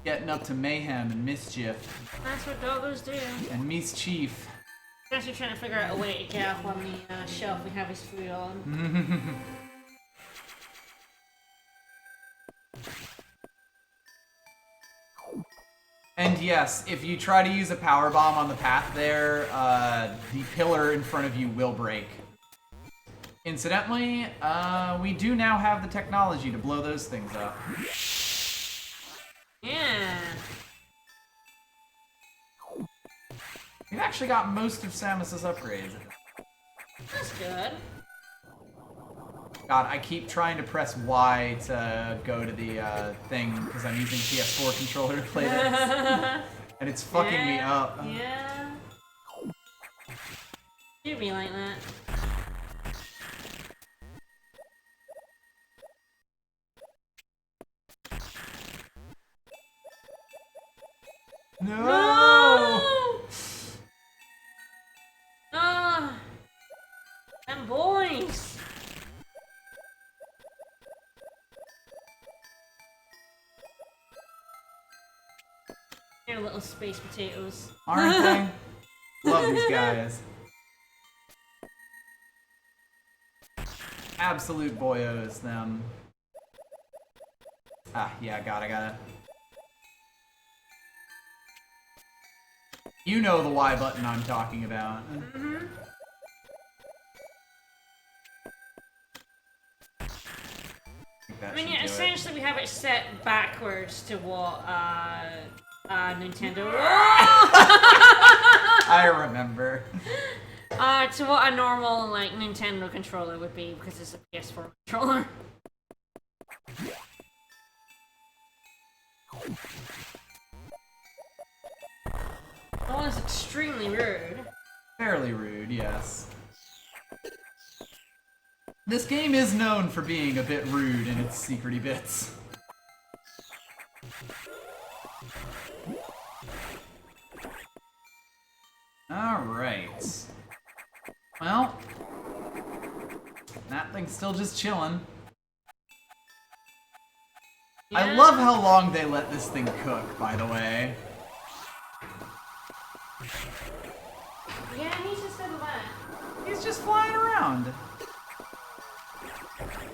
Getting up to mayhem and mischief. That's what doggos do. And mischief. He's actually trying to figure out a way to get up on the shelf we have his food on. And yes, if you try to use a power bomb on the path there, the pillar in front of you will break. Incidentally, we do now have the technology to blow those things up. Yeah. We've actually got most of Samus's upgrades. That's good. God, I keep trying to press Y to go to the thing because I'm using PS4 controller to play this. And it's fucking me up. Yeah. Do be like that. No! Ah! Them boys! They're little space potatoes. Aren't they? Love these guys. absolute boyos, them. Ah, yeah, got it. You know the Y button I'm talking about. Mm-hmm. I mean, yeah, essentially we have it set backwards to what Nintendo. I remember. To what a normal like Nintendo controller would be because it's a PS4 controller. That was extremely rude. Fairly rude, yes. This game is known for being a bit rude in its secrety bits. Alright. Well, that thing's still just chilling. Yeah. I love how long they let this thing cook, by the way. Yeah, he's just over there. He's just flying around.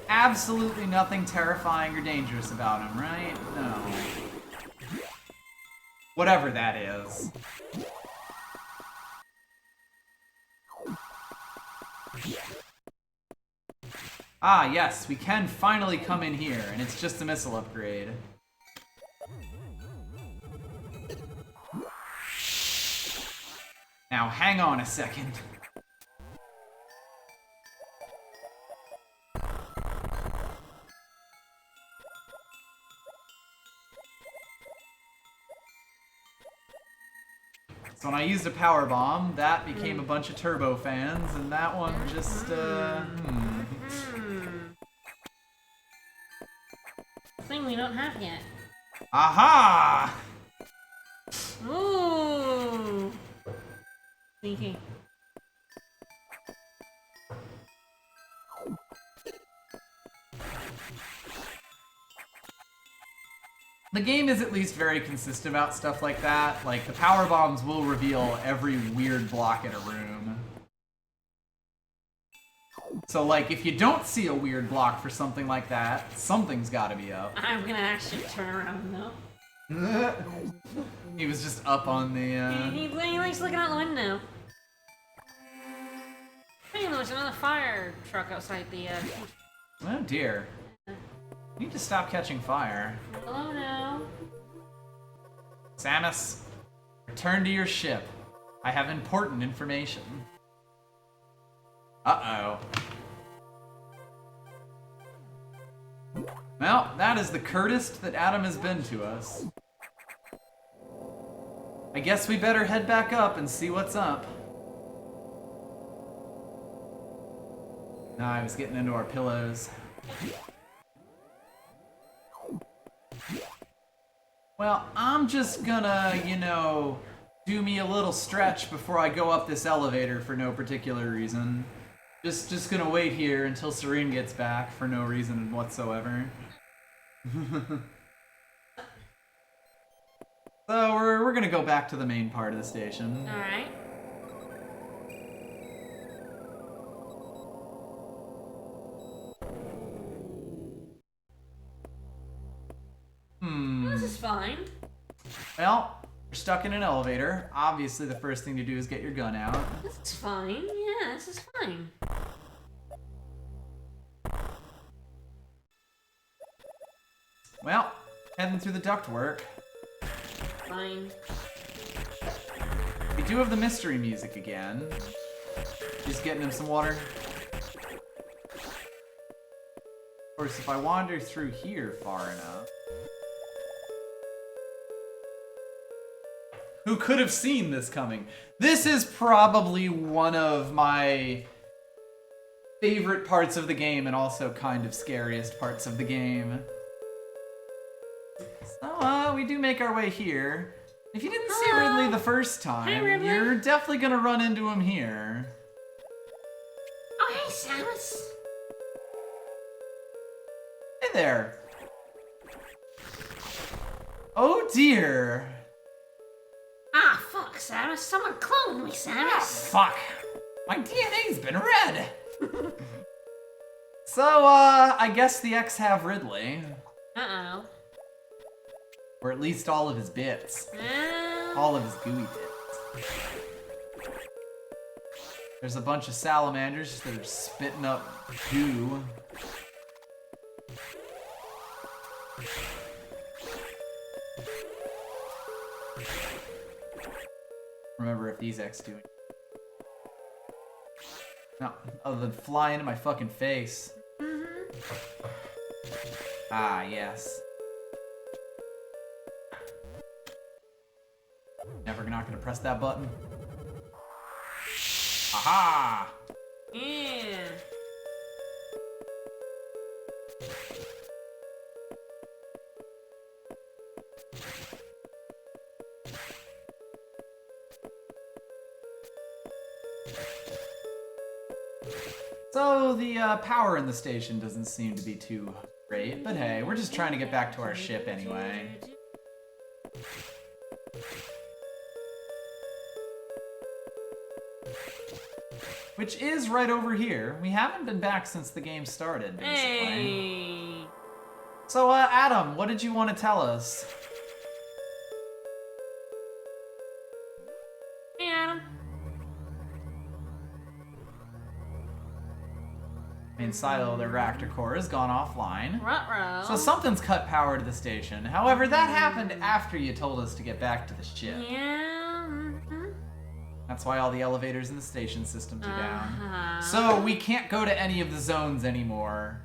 Absolutely nothing terrifying or dangerous about him, right? No. Whatever that is. Ah, yes, we can finally come in here, and it's just a missile upgrade. Now, hang on a second. So when I used a power bomb, that became a bunch of turbo fans, and that one just, Thing we don't have yet. Aha! Ooh. Sneaky. The game is at least very consistent about stuff like that. Like, the power bombs will reveal every weird block in a room. So, like, if you don't see a weird block for something like that, something's gotta be up. I'm gonna actually turn around though. He was just up on the, He likes looking out the window. Hey, there's another fire truck outside the, Oh dear. You need to stop catching fire. Hello now. Samus, return to your ship. I have important information. Uh-oh. Well, that is the curtest that Adam has been to us. I guess we better head back up and see what's up. Nah, I was getting into our pillows. Well, I'm just gonna, you know, do me a little stretch before I go up this elevator for no particular reason. Just gonna wait here until Serene gets back for no reason whatsoever. So we're gonna go back to the main part of the station. Alright. This is fine. Well, you're stuck in an elevator. Obviously, the first thing to do is get your gun out. This is fine. Yeah, this is fine. Well, heading through the ductwork. Fine. We do have the mystery music again. Just getting him some water. Of course, if I wander through here far enough... Who could have seen this coming? This is probably one of my favorite parts of the game and also kind of scariest parts of the game. So, we do make our way here. If you didn't see Ridley the first time, Ridley. you're definitely gonna run into him here. Oh, hey, Samus. Hey there. Oh dear. Ah, fuck, Samus. Someone cloned me, Samus. Fuck. My DNA's been read. So, I guess the X have Ridley. Uh-oh. Or at least all of his bits. Well, All of his gooey bits. There's a bunch of salamanders that are spitting up goo. Remember if these X do it. No, other than fly into my fucking face. Ah, yes. Never not gonna press that button. Aha! yeah. So the power in the station doesn't seem to be too great, but hey, we're just trying to get back to our ship anyway. Which is right over here. We haven't been back since the game started, basically. Hey. So, Adam, what did you want to tell us? Hey, Adam. Main silo of the reactor core has gone offline. Ruh-roh. So something's cut power to the station. However, that happened after you told us to get back to the ship. Yeah. Mm-hmm. That's why all the elevators in the station systems are down. Uh-huh. So we can't go to any of the zones anymore.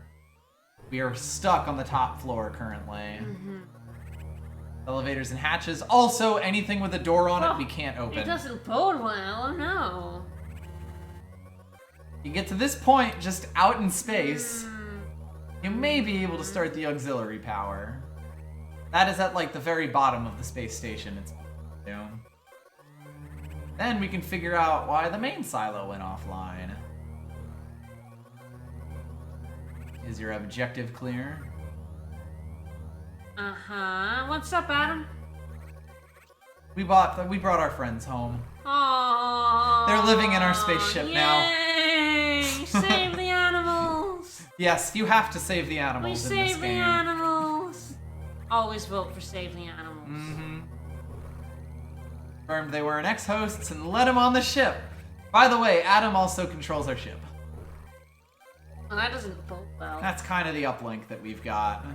We are stuck on the top floor currently. Elevators and hatches. Also, anything with a door on it, we can't It open. doesn't bode well, oh no. You get to this point, just out in space, you may be able to start the auxiliary power. That is at like the very bottom of the space station. It's then we can figure out why the main silo went offline. Is your objective clear? Uh-huh. What's up, Adam? We brought our friends home. Aww. They're living in our spaceship now. Yay! Save the animals! Yes, you have to save the We animals in this save the game. animals! Always vote for save the animals. Confirmed they weren't ex-hosts and let them on the ship. By the way, Adam also controls our ship. Well, that doesn't bode well. That's kind of the uplink that we've got.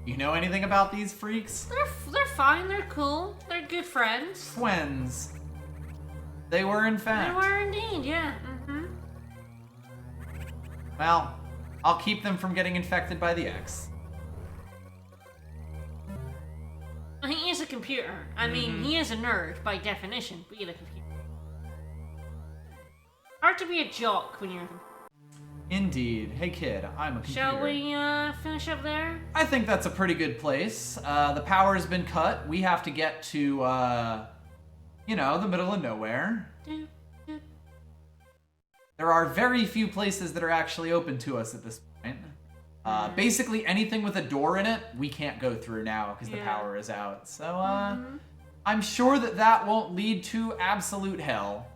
You know anything about these freaks? They're fine, they're cool, they're good friends. Twins. They were in They fact. were indeed, yeah. Well, I'll keep them from getting infected by the X. He is a computer. I mean, he is a nerd by definition, being a computer. Hard to be a jock when you're. Indeed. Hey kid, I'm a computer. Shall we finish up there? I think that's a pretty good place. The power has been cut. We have to get to, you know, the middle of nowhere. There are very few places that are actually open to us at this point. Basically, anything with a door in it, we can't go through now because the power is out. So, I'm sure that won't lead to absolute hell.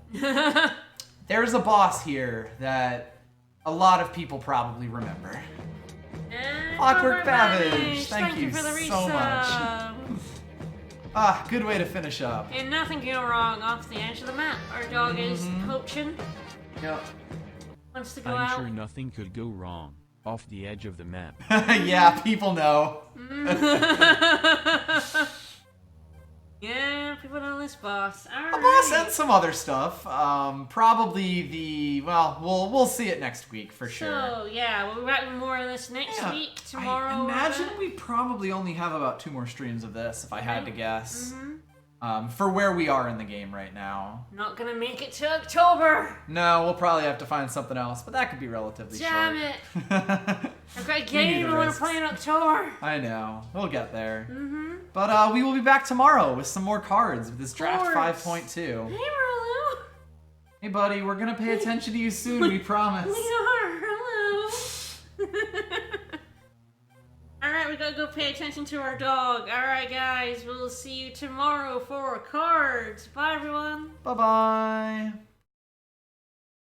There's a boss here that a lot of people probably remember. Clockwork Babbage, thank you for the so much. Ah, good way to finish up. And nothing can go wrong off the edge of the map. Our dog is poaching. Yep. Wants to go I'm out. sure nothing could go wrong off the edge of the map. Yeah, people know. Yeah, people know this boss. All The boss right. and some other stuff. Probably we'll see it next week for sure. So, yeah, we'll be back with more of this next week, tomorrow. I imagine we probably only have about 2 more streams of this, if I had to guess. For where we are in the game right now. Not gonna make it to October! No, we'll probably have to find something else, but that could be relatively Damn short. it! I've got a need game the I wanna risks. play in October! I know. We'll get there. But we will be back tomorrow with some more cards with this draft Cards. 5.2. Hey, Merlot! Hey, buddy, we're gonna pay attention to you soon, we promise. We are! Hello! Alright, we gotta go pay attention to our dog. Alright, guys, we'll see you tomorrow for cards. Bye, everyone! Bye-bye.